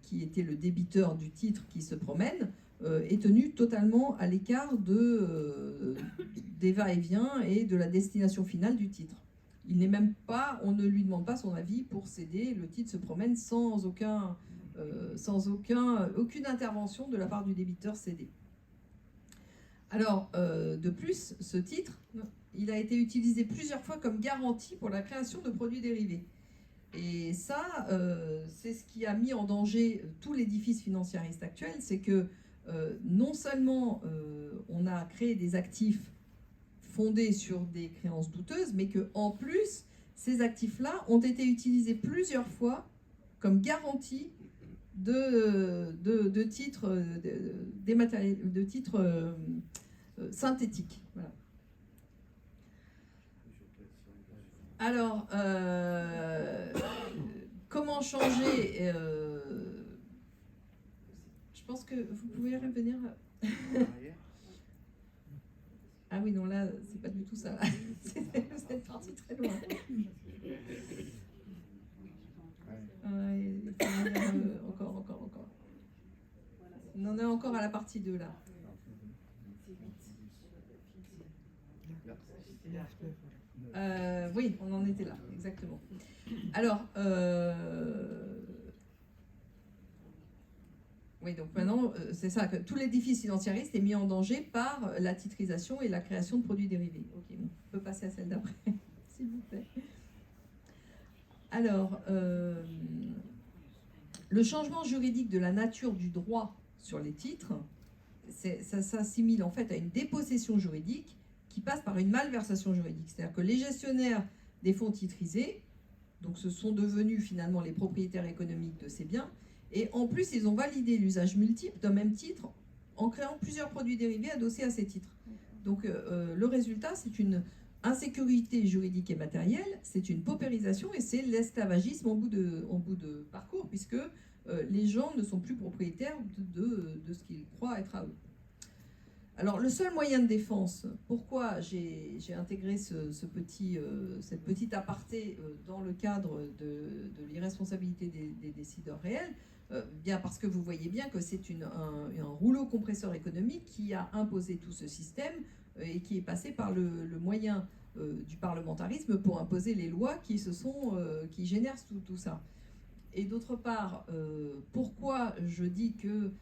qui était le débiteur du titre qui se promène, est tenu totalement à l'écart des va-et-vient et de la destination finale du titre. Il n'est même pas, on ne lui demande pas son avis pour céder, le titre se promène sans aucune intervention de la part du débiteur cédé. Alors, de plus, ce titre, il a été utilisé plusieurs fois comme garantie pour la création de produits dérivés. Et ça, c'est ce qui a mis en danger tout l'édifice financiariste actuel, c'est que non seulement on a créé des actifs fondés sur des créances douteuses, mais qu'en plus, ces actifs-là ont été utilisés plusieurs fois comme garantie de titres, de titres synthétiques. Voilà. Alors, comment changer je pense que vous pouvez revenir. Ah oui, non, là, c'est pas du tout ça. Vous êtes parti très loin. Encore. On en est encore à la partie 2, là. Oui, on en était là, exactement. Alors, oui, donc maintenant, c'est ça, que tout l'édifice financiariste est mis en danger par la titrisation et la création de produits dérivés. Ok, on peut passer à celle d'après, s'il vous plaît. Alors, le changement juridique de la nature du droit sur les titres, ça s'assimile en fait à une dépossession juridique qui passe par une malversation juridique. C'est-à-dire que les gestionnaires des fonds titrisés, donc ce sont devenus finalement les propriétaires économiques de ces biens, et en plus ils ont validé l'usage multiple d'un même titre en créant plusieurs produits dérivés adossés à ces titres. Donc le résultat, c'est une insécurité juridique et matérielle, c'est une paupérisation et c'est l'esclavagisme en bout de parcours, puisque les gens ne sont plus propriétaires de ce qu'ils croient être à eux. Alors le seul moyen de défense, pourquoi j'ai intégré cette petite aparté dans le cadre de l'irresponsabilité des décideurs réels, bien parce que vous voyez bien que c'est un rouleau compresseur économique qui a imposé tout ce système et qui est passé par le moyen du parlementarisme pour imposer les lois qui génèrent tout ça. Et d'autre part, pourquoi je dis que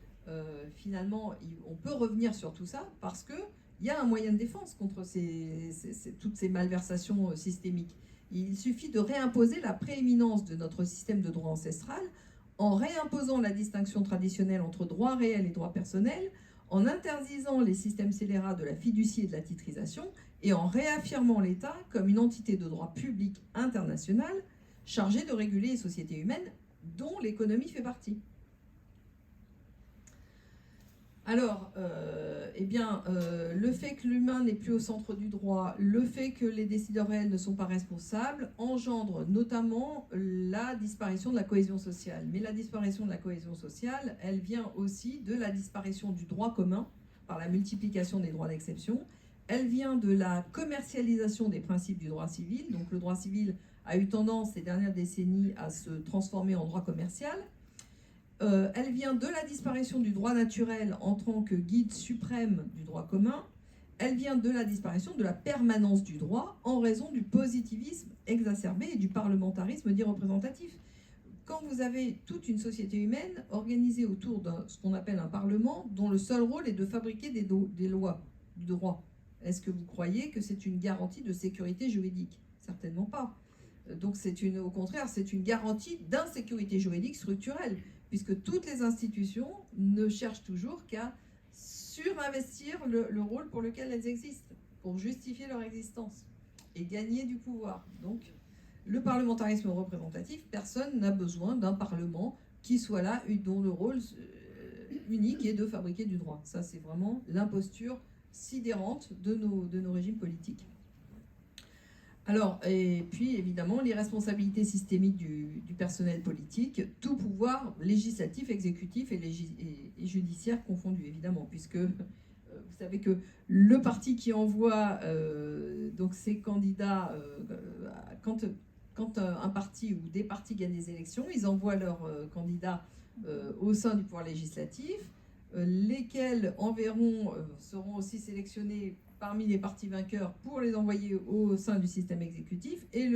finalement on peut revenir sur tout ça? Parce qu'il y a un moyen de défense contre toutes ces malversations systémiques. Il suffit de réimposer la prééminence de notre système de droit ancestral en réimposant la distinction traditionnelle entre droit réel et droit personnel, en interdisant les systèmes scélérats de la fiducie et de la titrisation, et en réaffirmant l'État comme une entité de droit public international chargée de réguler les sociétés humaines dont l'économie fait partie. Alors, le fait que l'humain n'est plus au centre du droit, le fait que les décideurs réels ne sont pas responsables, engendre notamment la disparition de la cohésion sociale. Mais la disparition de la cohésion sociale, elle vient aussi de la disparition du droit commun par la multiplication des droits d'exception. Elle vient de la commercialisation des principes du droit civil. Donc le droit civil a eu tendance ces dernières décennies à se transformer en droit commercial. Elle vient de la disparition du droit naturel en tant que guide suprême du droit commun. Elle vient de la disparition de la permanence du droit en raison du positivisme exacerbé et du parlementarisme dit représentatif. Quand vous avez toute une société humaine organisée autour de ce qu'on appelle un parlement, dont le seul rôle est de fabriquer des lois, du droit, est-ce que vous croyez que c'est une garantie de sécurité juridique? Certainement pas. Donc au contraire, c'est une garantie d'insécurité juridique structurelle, puisque toutes les institutions ne cherchent toujours qu'à surinvestir le rôle pour lequel elles existent, pour justifier leur existence et gagner du pouvoir. Donc, le parlementarisme représentatif, personne n'a besoin d'un parlement qui soit là, dont le rôle unique est de fabriquer du droit. Ça, c'est vraiment l'imposture sidérante de nos régimes politiques. Alors, et puis évidemment, l'irresponsabilité systémique du personnel politique, tout pouvoir législatif, exécutif et judiciaire confondu, évidemment, puisque vous savez que le parti qui envoie donc ses candidats, quand un parti ou des partis gagnent des élections, ils envoient leurs candidats au sein du pouvoir législatif, lesquels seront aussi sélectionnés parmi les partis vainqueurs pour les envoyer au sein du système exécutif. Et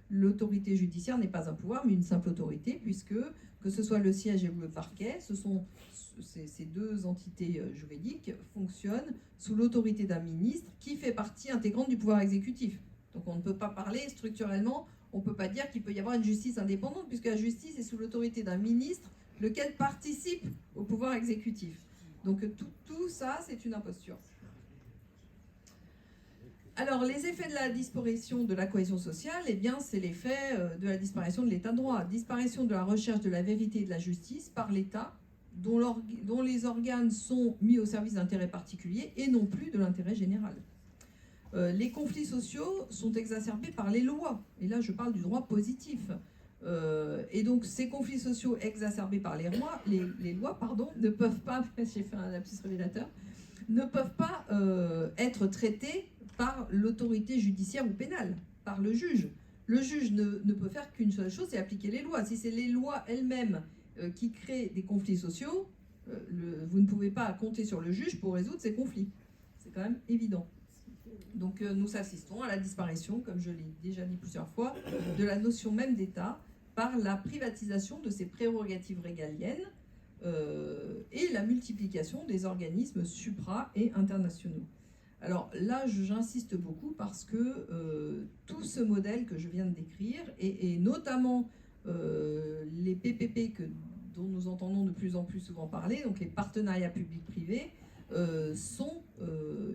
l'autorité judiciaire n'est pas un pouvoir, mais une simple autorité, puisque que ce soit le siège et le parquet, ces deux entités juridiques fonctionnent sous l'autorité d'un ministre qui fait partie intégrante du pouvoir exécutif. Donc on ne peut pas parler structurellement, on ne peut pas dire qu'il peut y avoir une justice indépendante, puisque la justice est sous l'autorité d'un ministre, lequel participe au pouvoir exécutif. Donc tout ça, c'est une imposture. Alors, les effets de la disparition de la cohésion sociale, eh bien, c'est l'effet de la disparition de l'état de droit. Disparition de la recherche de la vérité et de la justice par l'État, dont les organes sont mis au service d'intérêts particuliers et non plus de l'intérêt général. Les conflits sociaux sont exacerbés par les lois. Et là, je parle du droit positif. Et donc, ces conflits sociaux exacerbés par les lois, ne peuvent pas, j'ai fait un lapsus révélateur, ne peuvent pas être traités par l'autorité judiciaire ou pénale, par le juge. Le juge ne peut faire qu'une seule chose, c'est appliquer les lois. Si c'est les lois elles-mêmes qui créent des conflits sociaux, vous ne pouvez pas compter sur le juge pour résoudre ces conflits. C'est quand même évident. Donc nous assistons à la disparition, comme je l'ai déjà dit plusieurs fois, de la notion même d'État par la privatisation de ses prérogatives régaliennes et la multiplication des organismes supra- et internationaux. Alors là, j'insiste beaucoup parce que tout ce modèle que je viens de décrire, et notamment les PPP dont nous entendons de plus en plus souvent parler, donc les partenariats publics-privés, sont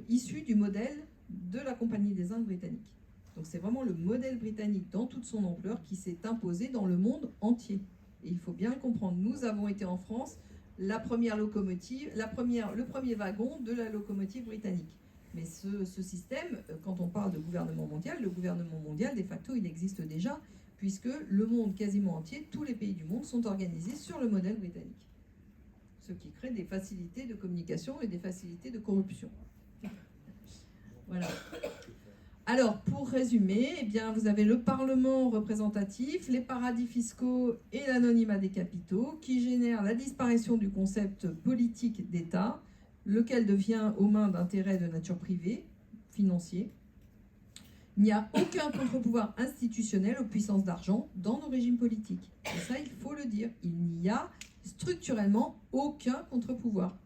issus du modèle de la Compagnie des Indes britanniques. Donc c'est vraiment le modèle britannique dans toute son ampleur qui s'est imposé dans le monde entier. Et il faut bien le comprendre. Nous avons été en France la première locomotive, le premier wagon de la locomotive britannique. Mais ce système, quand on parle de gouvernement mondial, le gouvernement mondial, de facto, il existe déjà, puisque le monde quasiment entier, tous les pays du monde sont organisés sur le modèle britannique. Ce qui crée des facilités de communication et des facilités de corruption. Voilà. Alors, pour résumer, eh bien, vous avez le Parlement représentatif, les paradis fiscaux et l'anonymat des capitaux qui génèrent la disparition du concept politique d'État, lequel devient aux mains d'intérêts de nature privée, financiers. Il n'y a aucun contre-pouvoir institutionnel aux puissances d'argent dans nos régimes politiques. Et ça, il faut le dire. Il n'y a structurellement aucun contre-pouvoir.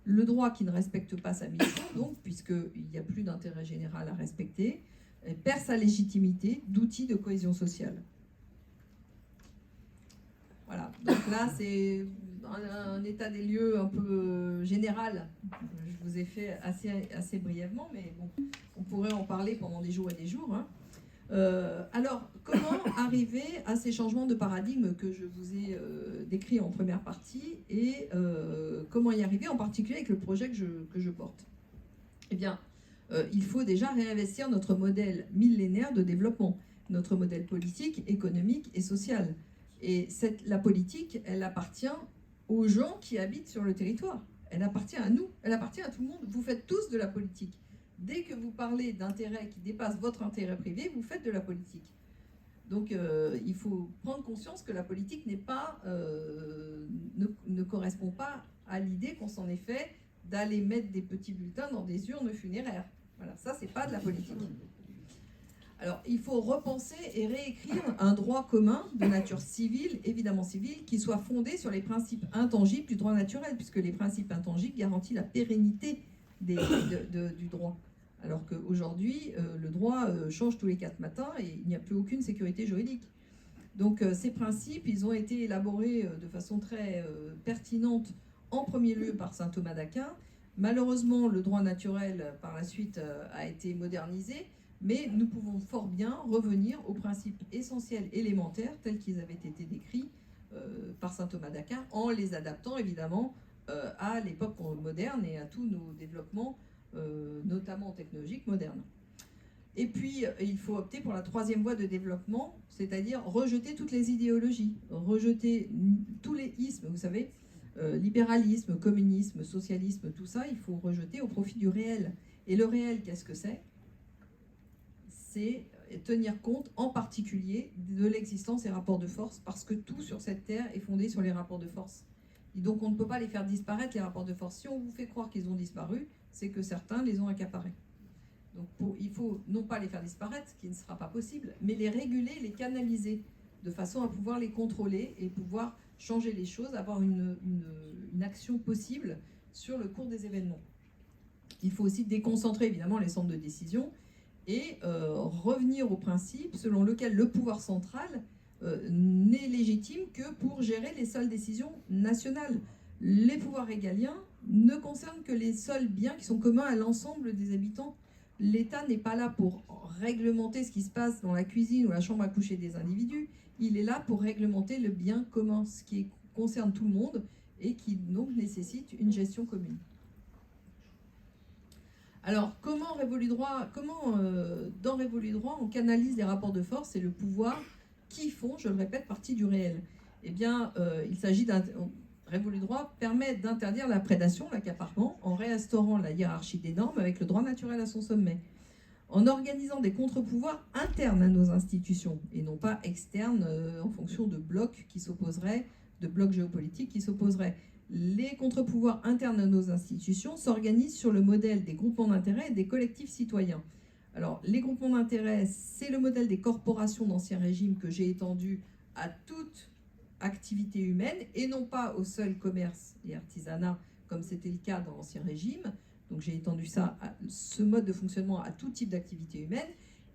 Le droit qui ne respecte pas sa mission, donc, puisqu'il n'y a plus d'intérêt général à respecter, perd sa légitimité d'outil de cohésion sociale. Voilà, donc là, c'est un état des lieux un peu général. Je vous ai fait assez brièvement, mais bon, on pourrait en parler pendant des jours et des jours. Hein. Alors, comment arriver à ces changements de paradigme que je vous ai décrits en première partie et comment y arriver, en particulier avec le projet que je porte? Eh bien, il faut déjà réinvestir notre modèle millénaire de développement, notre modèle politique, économique et social. Et la politique, elle appartient aux gens qui habitent sur le territoire. Elle appartient à nous, elle appartient à tout le monde. Vous faites tous de la politique. Dès que vous parlez d'intérêts qui dépassent votre intérêt privé, vous faites de la politique. Donc il faut prendre conscience que la politique n'est pas, ne correspond pas à l'idée qu'on s'en est fait d'aller mettre des petits bulletins dans des urnes funéraires. Voilà, ça c'est pas de la politique. Alors il faut repenser et réécrire un droit commun de nature civile, évidemment civile, qui soit fondé sur les principes intangibles du droit naturel, puisque les principes intangibles garantissent la pérennité du droit. Alors qu'aujourd'hui, le droit change tous les 4 matins et il n'y a plus aucune sécurité juridique. Donc ces principes, ils ont été élaborés de façon très pertinente, en premier lieu par saint Thomas d'Aquin. Malheureusement, le droit naturel, par la suite, a été modernisé, mais nous pouvons fort bien revenir aux principes essentiels élémentaires, tels qu'ils avaient été décrits par saint Thomas d'Aquin, en les adaptant évidemment à l'époque moderne et à tous nos développements, notamment technologiques modernes. Et puis, il faut opter pour la troisième voie de développement, c'est-à-dire rejeter toutes les idéologies, rejeter tous les ismes, vous savez, libéralisme, communisme, socialisme, tout ça, il faut rejeter au profit du réel. Et le réel, qu'est-ce que c'est? C'est tenir compte en particulier de l'existence des rapports de force, parce que tout sur cette terre est fondé sur les rapports de force. Et donc on ne peut pas les faire disparaître, les rapports de force. Si on vous fait croire qu'ils ont disparu, c'est que certains les ont accaparés. Donc il faut non pas les faire disparaître, ce qui ne sera pas possible, mais les réguler, les canaliser, de façon à pouvoir les contrôler et pouvoir changer les choses, avoir une action possible sur le cours des événements. Il faut aussi déconcentrer évidemment les centres de décision et revenir au principe selon lequel le pouvoir central n'est légitime que pour gérer les seules décisions nationales. Les pouvoirs régaliens ne concernent que les seuls biens qui sont communs à l'ensemble des habitants. L'État n'est pas là pour réglementer ce qui se passe dans la cuisine ou la chambre à coucher des individus. Il est là pour réglementer le bien commun, ce qui concerne tout le monde et qui donc nécessite une gestion commune. Alors, comment dans Révolu Droit, on canalise les rapports de force et le pouvoir qui font, je le répète, partie du réel? Eh bien, il s'agit Révolu Droit permet d'interdire la prédation, l'accaparement, en réinstaurant la hiérarchie des normes avec le droit naturel à son sommet, en organisant des contre-pouvoirs internes à nos institutions et non pas externes en fonction de blocs qui s'opposeraient, de blocs géopolitiques qui s'opposeraient. Les contre-pouvoirs internes à nos institutions s'organisent sur le modèle des groupements d'intérêt et des collectifs citoyens. Alors, les groupements d'intérêt, c'est le modèle des corporations d'Ancien Régime que j'ai étendu à toute activité humaine et non pas au seul commerce et artisanat comme c'était le cas dans l'Ancien Régime. Donc j'ai étendu ce mode de fonctionnement à tout type d'activité humaine.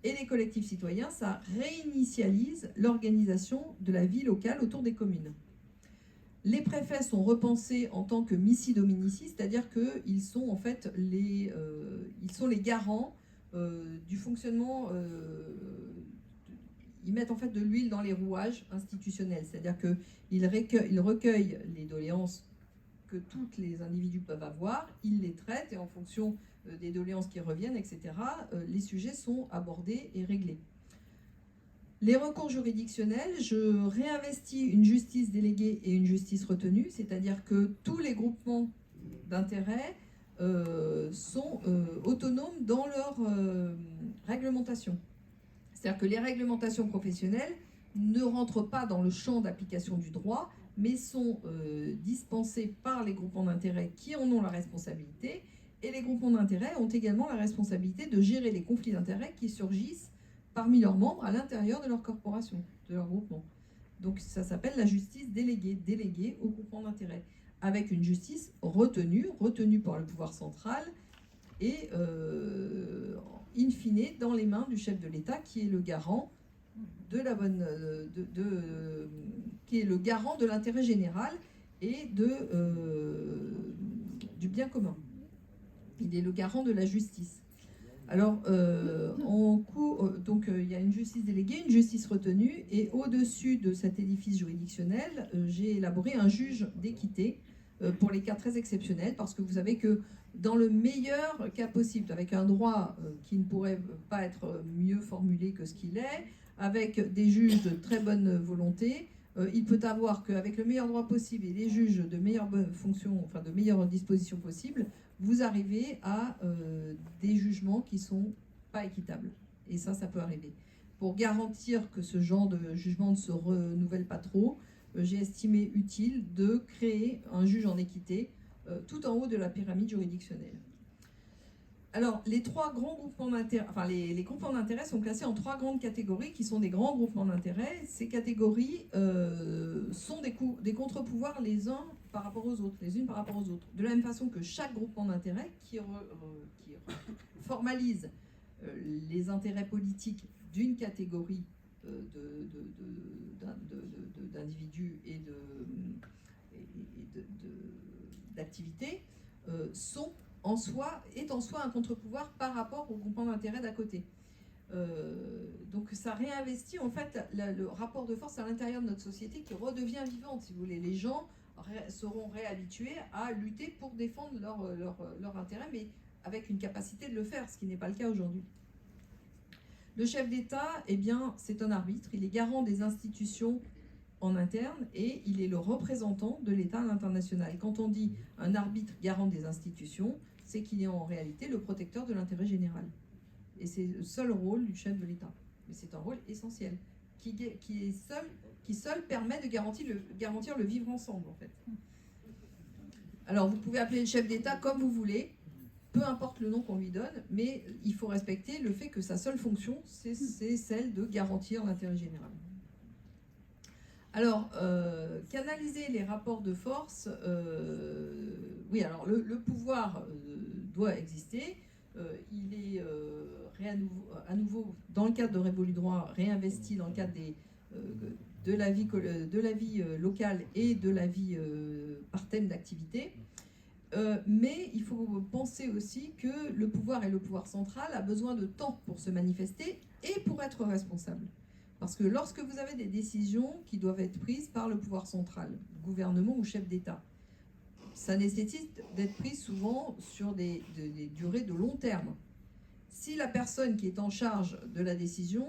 Et les collectifs citoyens, ça réinitialise l'organisation de la vie locale autour des communes. Les préfets sont repensés en tant que missi dominici, c'est-à-dire qu'ils sont en fait ils sont les garants du fonctionnement. Ils mettent en fait de l'huile dans les rouages institutionnels, c'est-à-dire qu'ils recueillent les doléances que tous les individus peuvent avoir, ils les traitent et en fonction des doléances qui reviennent, etc., les sujets sont abordés et réglés. Les recours juridictionnels, je réinvestis une justice déléguée et une justice retenue, c'est-à-dire que tous les groupements d'intérêts sont autonomes dans leur réglementation. C'est-à-dire que les réglementations professionnelles ne rentrent pas dans le champ d'application du droit, mais sont dispensées par les groupements d'intérêts qui en ont la responsabilité. Et les groupements d'intérêts ont également la responsabilité de gérer les conflits d'intérêts qui surgissent parmi leurs membres à l'intérieur de leur corporation, de leur groupement. Donc ça s'appelle la justice déléguée, déléguée au groupement d'intérêts, avec une justice retenue par le pouvoir central et in fine dans les mains du chef de l'État qui est le garant de la bonne, qui est le garant de l'intérêt général et du bien commun. Il est le garant de la justice. Alors, donc il y a une justice déléguée, une justice retenue, et au-dessus de cet édifice juridictionnel, j'ai élaboré un juge d'équité pour les cas très exceptionnels, parce que vous savez que dans le meilleur cas possible, avec un droit qui ne pourrait pas être mieux formulé que ce qu'il est, avec des juges de très bonne volonté, il peut avoir qu'avec le meilleur droit possible et des juges de meilleure fonction, enfin de meilleures dispositions possibles, vous arrivez à des jugements qui ne sont pas équitables. Et ça peut arriver. Pour garantir que ce genre de jugement ne se renouvelle pas trop, j'ai estimé utile de créer un juge en équité tout en haut de la pyramide juridictionnelle. Alors, les trois grands groupements d'intérêt, enfin les groupements d'intérêt sont classés en trois grandes catégories qui sont des grands groupements d'intérêt. Ces catégories sont des contre-pouvoirs les uns par rapport aux autres, les unes par rapport aux autres. De la même façon que chaque groupement d'intérêt qui formalise les intérêts politiques d'une catégorie d'individus et d'activités est en soi un contre-pouvoir par rapport au groupement d'intérêt d'à côté. Donc ça réinvestit en fait le rapport de force à l'intérieur de notre société qui redevient vivante, si vous voulez. Les gens seront réhabitués à lutter pour défendre leur intérêt, mais avec une capacité de le faire, ce qui n'est pas le cas aujourd'hui. Le chef d'État, eh bien, c'est un arbitre, il est garant des institutions en interne et il est le représentant de l'État à l'international. Et quand on dit un arbitre garant des institutions, c'est qu'il est en réalité le protecteur de l'intérêt général. Et c'est le seul rôle du chef de l'État. Mais c'est un rôle essentiel, qui seul permet de garantir le vivre ensemble, en fait. Alors, vous pouvez appeler le chef d'État comme vous voulez, peu importe le nom qu'on lui donne, mais il faut respecter le fait que sa seule fonction, c'est celle de garantir l'intérêt général. Alors, canaliser les rapports de force, oui, alors le pouvoir doit exister, il est à nouveau, dans le cadre de Révolu Droit, réinvesti dans le cadre de la vie locale et de la vie par thème d'activité. Mais il faut penser aussi que le pouvoir et le pouvoir central a besoin de temps pour se manifester et pour être responsable. Parce que lorsque vous avez des décisions qui doivent être prises par le pouvoir central, gouvernement ou chef d'État, ça nécessite d'être prise souvent sur des durées de long terme. Si la personne qui est en charge de la décision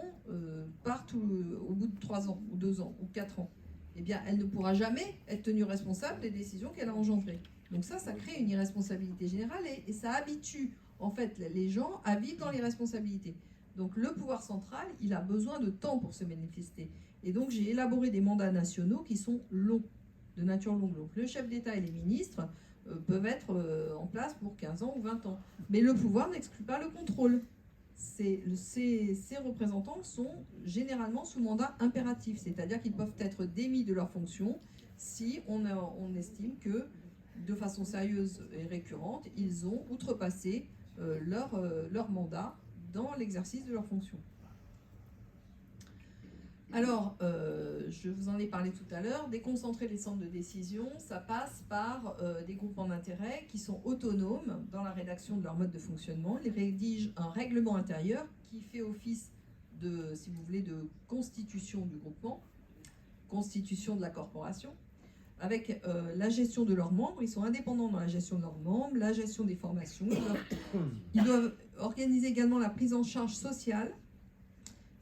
part au bout de 3 ans, ou 2 ans, ou 4 ans, eh bien, elle ne pourra jamais être tenue responsable des décisions qu'elle a engendrées. Donc ça crée une irresponsabilité générale et ça habitue en fait les gens à vivre dans l'irresponsabilité. Donc le pouvoir central, il a besoin de temps pour se manifester. Et donc j'ai élaboré des mandats nationaux qui sont longs, de nature longue. Donc le chef d'État et les ministres peuvent être en place pour 15 ans ou 20 ans. Mais le pouvoir n'exclut pas le contrôle. Ces représentants sont généralement sous mandat impératif, c'est-à-dire qu'ils peuvent être démis de leurs fonctions si on estime que, de façon sérieuse et récurrente, ils ont outrepassé leur mandat dans l'exercice de leurs fonctions. Alors, je vous en ai parlé tout à l'heure, déconcentrer les centres de décision, ça passe par des groupements d'intérêt qui sont autonomes dans la rédaction de leur mode de fonctionnement. Ils rédigent un règlement intérieur qui fait office de, si vous voulez, de constitution du groupement, constitution de la corporation, avec la gestion de leurs membres. Ils sont indépendants dans la gestion de leurs membres, la gestion des formations. Ils doivent organiser également la prise en charge sociale,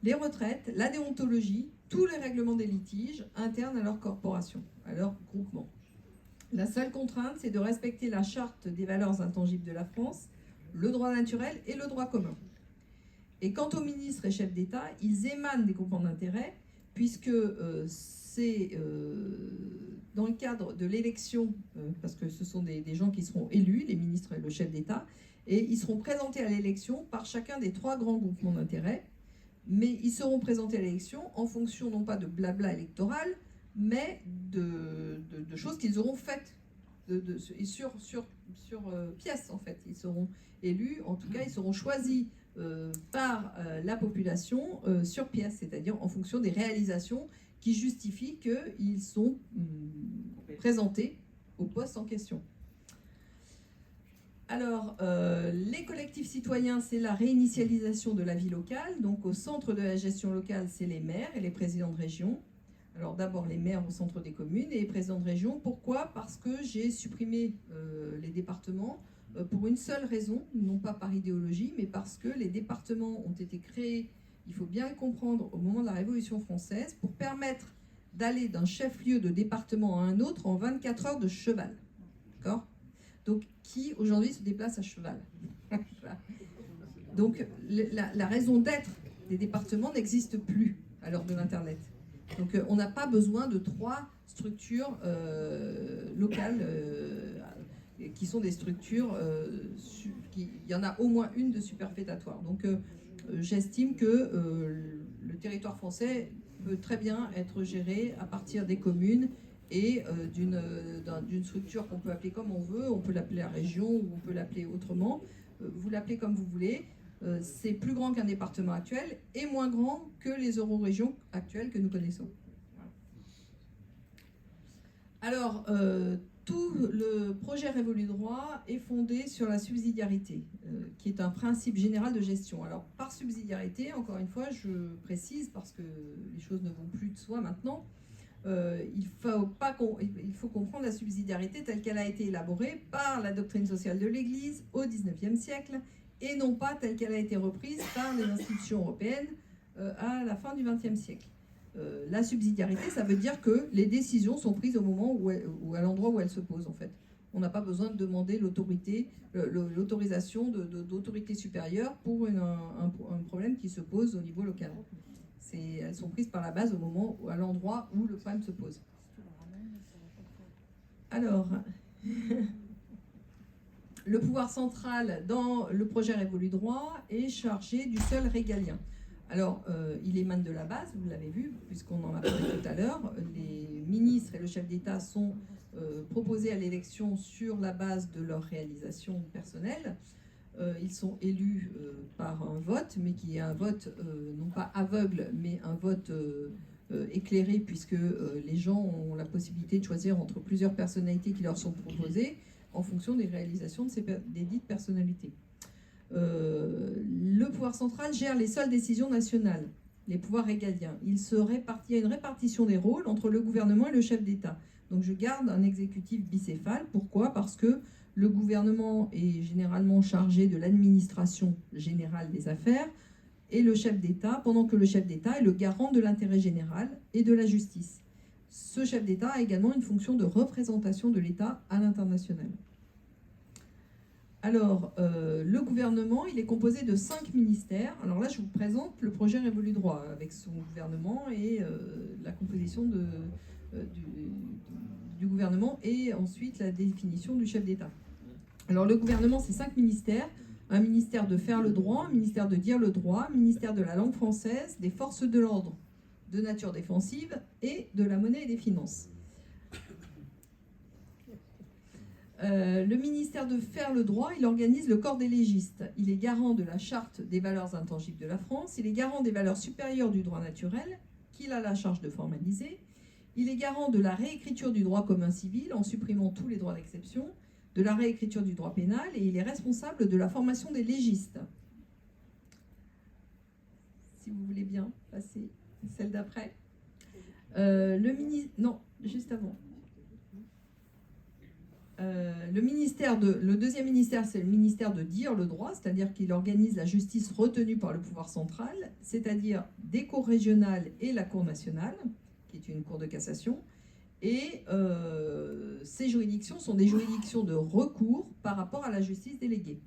les retraites, la déontologie, tous les règlements des litiges internes à leur corporation, à leur groupement. La seule contrainte, c'est de respecter la charte des valeurs intangibles de la France, le droit naturel et le droit commun. Et quant aux ministres et chefs d'État, ils émanent des groupements d'intérêt, puisque c'est dans le cadre de l'élection, parce que ce sont des gens qui seront élus, les ministres et le chef d'État, et ils seront présentés à l'élection par chacun des 3 grands groupements d'intérêt, mais ils seront présentés à l'élection en fonction non pas de blabla électoral, mais de choses qu'ils auront faites, sur pièce en fait. Ils seront élus, en tout cas ils seront choisis par la population sur pièce, c'est-à-dire en fonction des réalisations qui justifient qu'ils sont présentés au poste en question. Alors, les collectifs citoyens, c'est la réinitialisation de la vie locale. Donc, au centre de la gestion locale, c'est les maires et les présidents de région. Alors, d'abord, les maires au centre des communes et les présidents de région. Pourquoi ? Parce que j'ai supprimé les départements pour une seule raison, non pas par idéologie, mais parce que les départements ont été créés, il faut bien le comprendre, au moment de la Révolution française, pour permettre d'aller d'un chef-lieu de département à un autre en 24 heures de cheval. D'accord ? Donc, qui aujourd'hui se déplace à cheval. Donc, la raison d'être des départements n'existe plus à l'heure de l'Internet. Donc, on n'a pas besoin de 3 structures locales qui sont des structures, il y en a au moins une de superfétatoire. Donc, j'estime que le territoire français peut très bien être géré à partir des communes et d'une structure qu'on peut appeler comme on veut. On peut l'appeler la région ou on peut l'appeler autrement. Vous l'appelez comme vous voulez. C'est plus grand qu'un département actuel et moins grand que les eurorégions actuelles que nous connaissons. Alors, tout le projet Révolu Droit est fondé sur la subsidiarité, qui est un principe général de gestion. Alors, par subsidiarité, encore une fois, je précise, parce que les choses ne vont plus de soi maintenant, il faut comprendre la subsidiarité telle qu'elle a été élaborée par la doctrine sociale de l'Église au XIXe siècle, et non pas telle qu'elle a été reprise par les institutions européennes à la fin du XXe siècle. La subsidiarité, ça veut dire que les décisions sont prises au moment ou à l'endroit où elles se posent, en fait. On n'a pas besoin de demander l'autorisation d'autorité supérieure pour un problème qui se pose au niveau local. Elles sont prises par la base au moment ou à l'endroit où le problème se pose. Alors, le pouvoir central dans le projet Révolu Droit est chargé du seul régalien. Alors, il émane de la base, vous l'avez vu, puisqu'on en a parlé tout à l'heure. Les ministres et le chef d'État sont proposés à l'élection sur la base de leur réalisation personnelle. Ils sont élus par un vote, mais qui est un vote non pas aveugle, mais un vote éclairé, puisque les gens ont la possibilité de choisir entre plusieurs personnalités qui leur sont proposées en fonction des réalisations des dites personnalités. Le pouvoir central gère les seules décisions nationales, les pouvoirs régaliens. Il y a une répartition des rôles entre le gouvernement et le chef d'État. Donc je garde un exécutif bicéphale. Pourquoi ? Parce que le gouvernement est généralement chargé de l'administration générale des affaires et le chef d'État, pendant que le chef d'État est le garant de l'intérêt général et de la justice. Ce chef d'État a également une fonction de représentation de l'État à l'international. Alors, le gouvernement, il est composé de 5 ministères. Alors là, je vous présente le projet Révolu Droit avec son gouvernement et la composition du gouvernement et ensuite la définition du chef d'État. Alors, le gouvernement, c'est 5 ministères. Un ministère de faire le droit, un ministère de dire le droit, un ministère de la langue française, des forces de l'ordre de nature défensive et de la monnaie et des finances. Le ministère de faire le droit, il organise le corps des légistes. Il est garant de la charte des valeurs intangibles de la France, il est garant des valeurs supérieures du droit naturel, qu'il a la charge de formaliser. Il est garant de la réécriture du droit commun civil en supprimant tous les droits d'exception, de la réécriture du droit pénal, et il est responsable de la formation des légistes. Si vous voulez bien passer celle d'après. Non, juste avant. Le deuxième ministère, c'est le ministère de dire le droit, c'est-à-dire qu'il organise la justice retenue par le pouvoir central, c'est-à-dire des cours régionales et la Cour nationale, qui est une cour de cassation. Et ces juridictions sont des juridictions de recours par rapport à la justice déléguée.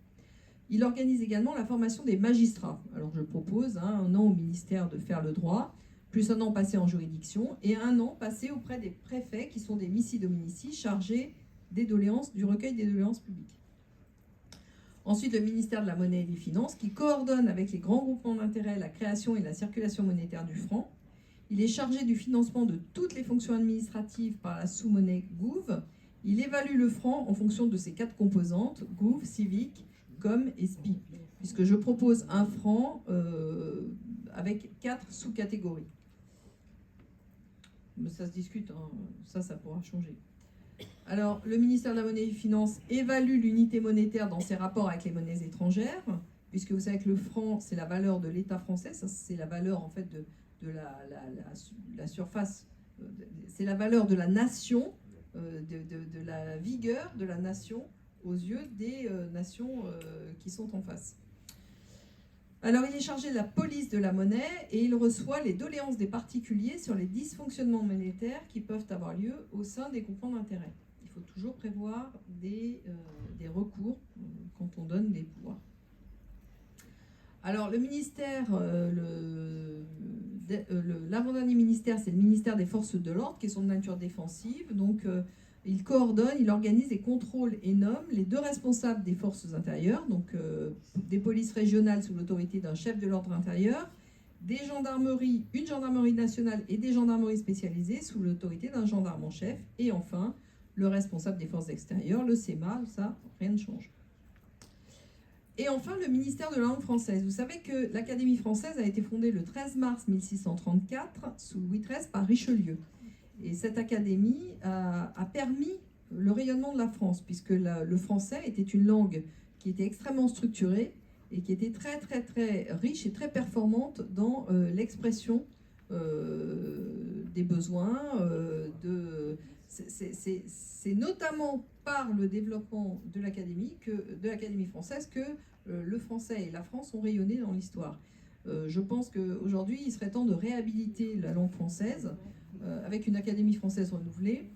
Il organise également la formation des magistrats. Alors je propose 1 an au ministère de faire le droit, plus 1 an passé en juridiction, et 1 an passé auprès des préfets, qui sont des missi dominici, chargés des doléances, du recueil des doléances publiques. Ensuite, le ministère de la Monnaie et des Finances, qui coordonne avec les grands groupements d'intérêt la création et la circulation monétaire du franc. Il est chargé du financement de toutes les fonctions administratives par la sous-monnaie Gouv. Il évalue le franc en fonction de ses 4 composantes, Gouv, civique, com et SPI, puisque je propose un franc avec 4 sous-catégories. Mais ça se discute, ça pourra changer. Alors, le ministère de la Monnaie et des Finances évalue l'unité monétaire dans ses rapports avec les monnaies étrangères, puisque vous savez que le franc, c'est la valeur de l'État français, ça c'est la valeur en fait de la surface, c'est la valeur de la nation, de la vigueur de la nation aux yeux des nations qui sont en face. Alors, il est chargé de la police de la monnaie et il reçoit les doléances des particuliers sur les dysfonctionnements monétaires qui peuvent avoir lieu au sein des groupements d'intérêt. Il faut toujours prévoir des recours quand on donne des pouvoirs. Alors, le ministère, l'avant-dernier ministère, c'est le ministère des Forces de l'Ordre, qui sont de nature défensive. Donc, il coordonne, il organise et contrôle et nomme les 2 responsables des forces intérieures, donc des polices régionales sous l'autorité d'un chef de l'ordre intérieur, des gendarmeries, une gendarmerie nationale et des gendarmeries spécialisées sous l'autorité d'un gendarme en chef, et enfin le responsable des forces extérieures, le CEMA, ça, rien ne change. Et enfin, le ministère de la langue française. Vous savez que l'Académie française a été fondée le 13 mars 1634 sous Louis XIII par Richelieu. Et cette académie a permis le rayonnement de la France, puisque le français était une langue qui était extrêmement structurée et qui était très, très, très riche et très performante dans l'expression des besoins. C'est notamment par le développement de l'Académie française que le français et la France ont rayonné dans l'histoire. Je pense qu'aujourd'hui, il serait temps de réhabiliter la langue française avec une Académie française renouvelée.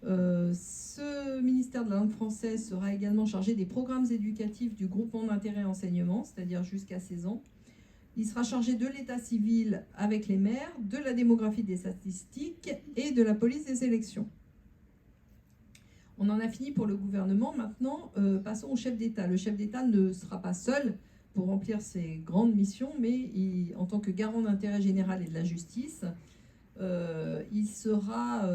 Ce ministère de la langue française sera également chargé des programmes éducatifs du groupement d'intérêt enseignement, c'est-à-dire jusqu'à 16 ans. Il sera chargé de l'état civil avec les maires, de la démographie des statistiques et de la police des élections. On en a fini pour le gouvernement. Maintenant, passons au chef d'État. Le chef d'État ne sera pas seul pour remplir ses grandes missions, mais en tant que garant d'intérêt général et de la justice, il sera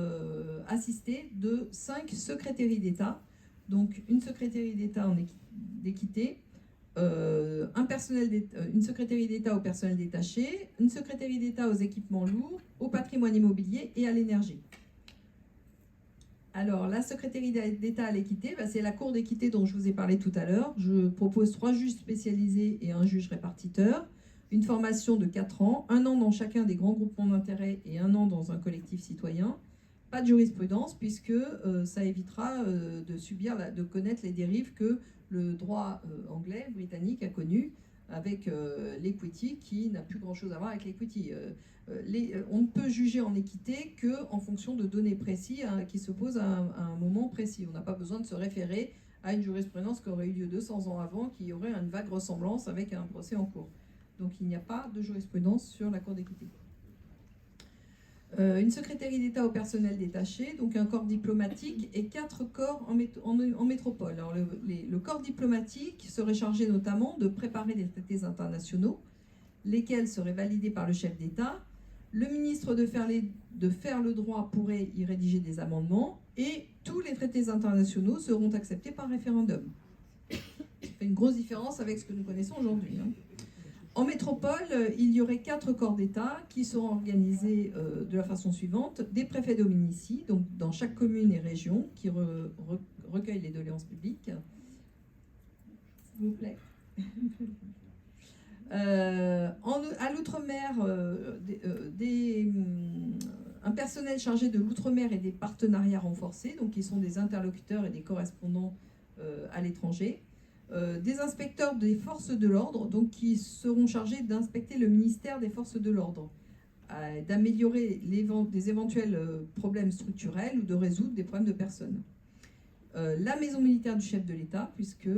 assisté de 5 secrétaires d'État, donc une secrétaire d'État d'équité, une secrétaire d'État au personnel détaché, une secrétaire d'État aux équipements lourds, au patrimoine immobilier et à l'énergie. Alors, la secrétaire d'État à l'équité, c'est la Cour d'équité dont je vous ai parlé tout à l'heure. Je propose 3 juges spécialisés et un juge répartiteur. Une formation de 4 ans, 1 an dans chacun des grands groupements d'intérêt et 1 an dans un collectif citoyen. Pas de jurisprudence, puisque ça évitera de connaître les dérives que le droit anglais, britannique a connues avec l'equity, qui n'a plus grand-chose à voir avec l'equity. On ne peut juger en équité qu'en fonction de données précises qui se posent à un moment précis. On n'a pas besoin de se référer à une jurisprudence qui aurait eu lieu 200 ans avant, qui aurait une vague ressemblance avec un procès en cours. Donc il n'y a pas de jurisprudence sur la Cour d'équité. Une secrétaire d'État au personnel détaché, donc un corps diplomatique et 4 corps en métropole. Alors le corps diplomatique serait chargé notamment de préparer des traités internationaux, lesquels seraient validés par le chef d'État. Le ministre de faire le droit pourrait y rédiger des amendements et tous les traités internationaux seront acceptés par référendum. Ça fait une grosse différence avec ce que nous connaissons aujourd'hui. En métropole, il y aurait 4 corps d'État qui seront organisés de la façon suivante. Des préfets dominici, donc dans chaque commune et région, qui recueillent les doléances publiques. S'il vous plaît. À l'outre-mer, un personnel chargé de l'outre-mer et des partenariats renforcés, donc qui sont des interlocuteurs et des correspondants à l'étranger. Des inspecteurs des forces de l'ordre, donc qui seront chargés d'inspecter le ministère des forces de l'ordre, d'améliorer des éventuels problèmes structurels ou de résoudre des problèmes de personnes. La maison militaire du chef de l'État, puisque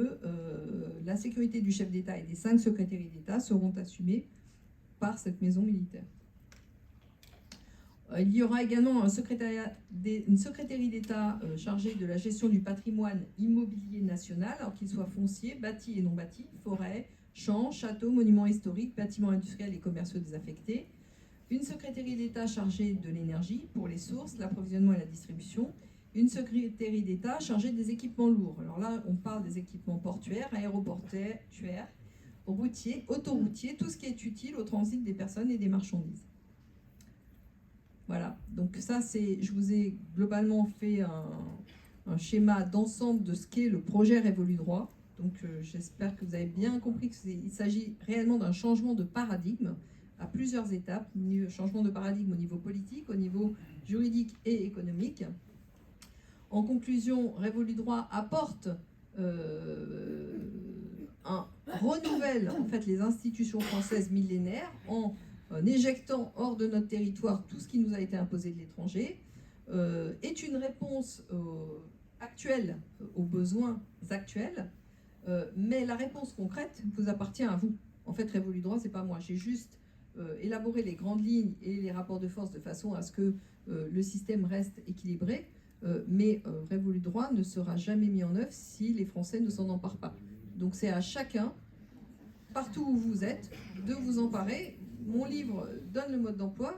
la sécurité du chef d'État et des 5 secrétaires d'État seront assumées par cette maison militaire. Il y aura également une secrétaire d'État chargée de la gestion du patrimoine immobilier national, alors qu'il soit foncier, bâti et non bâti, forêt, champs, châteaux, monuments historiques, bâtiments industriels et commerciaux désaffectés. Une secrétaire d'État chargée de l'énergie pour les sources, l'approvisionnement et la distribution. Une secrétaire d'État chargée des équipements lourds. Alors là, on parle des équipements portuaires, aéroportuaires, routiers, autoroutiers, tout ce qui est utile au transit des personnes et des marchandises. Voilà, donc ça, je vous ai globalement fait un schéma d'ensemble de ce qu'est le projet Révolu Droit. Donc j'espère que vous avez bien compris qu'il s'agit réellement d'un changement de paradigme à plusieurs étapes, changement de paradigme au niveau politique, au niveau juridique et économique. En conclusion, Révolu Droit apporte renouvelle en fait les institutions françaises millénaires en éjectant hors de notre territoire tout ce qui nous a été imposé de l'étranger, est une réponse actuelle aux besoins actuels, mais la réponse concrète vous appartient à vous. En fait, Révolu Droit, c'est pas moi. J'ai juste élaboré les grandes lignes et les rapports de force de façon à ce que le système reste équilibré, mais Révolu Droit ne sera jamais mis en œuvre si les Français ne s'en emparent pas. Donc c'est à chacun, partout où vous êtes, de vous emparer. Mon livre donne le mode d'emploi,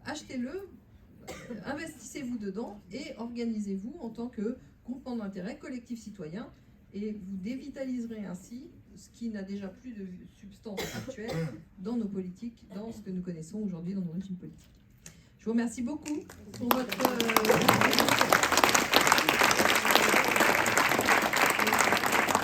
achetez-le, investissez-vous dedans et organisez-vous en tant que groupement d'intérêt, collectif citoyen, et vous dévitaliserez ainsi ce qui n'a déjà plus de substance actuelle dans nos politiques, dans ce que nous connaissons aujourd'hui dans nos régimes politiques. Je vous remercie beaucoup pour votre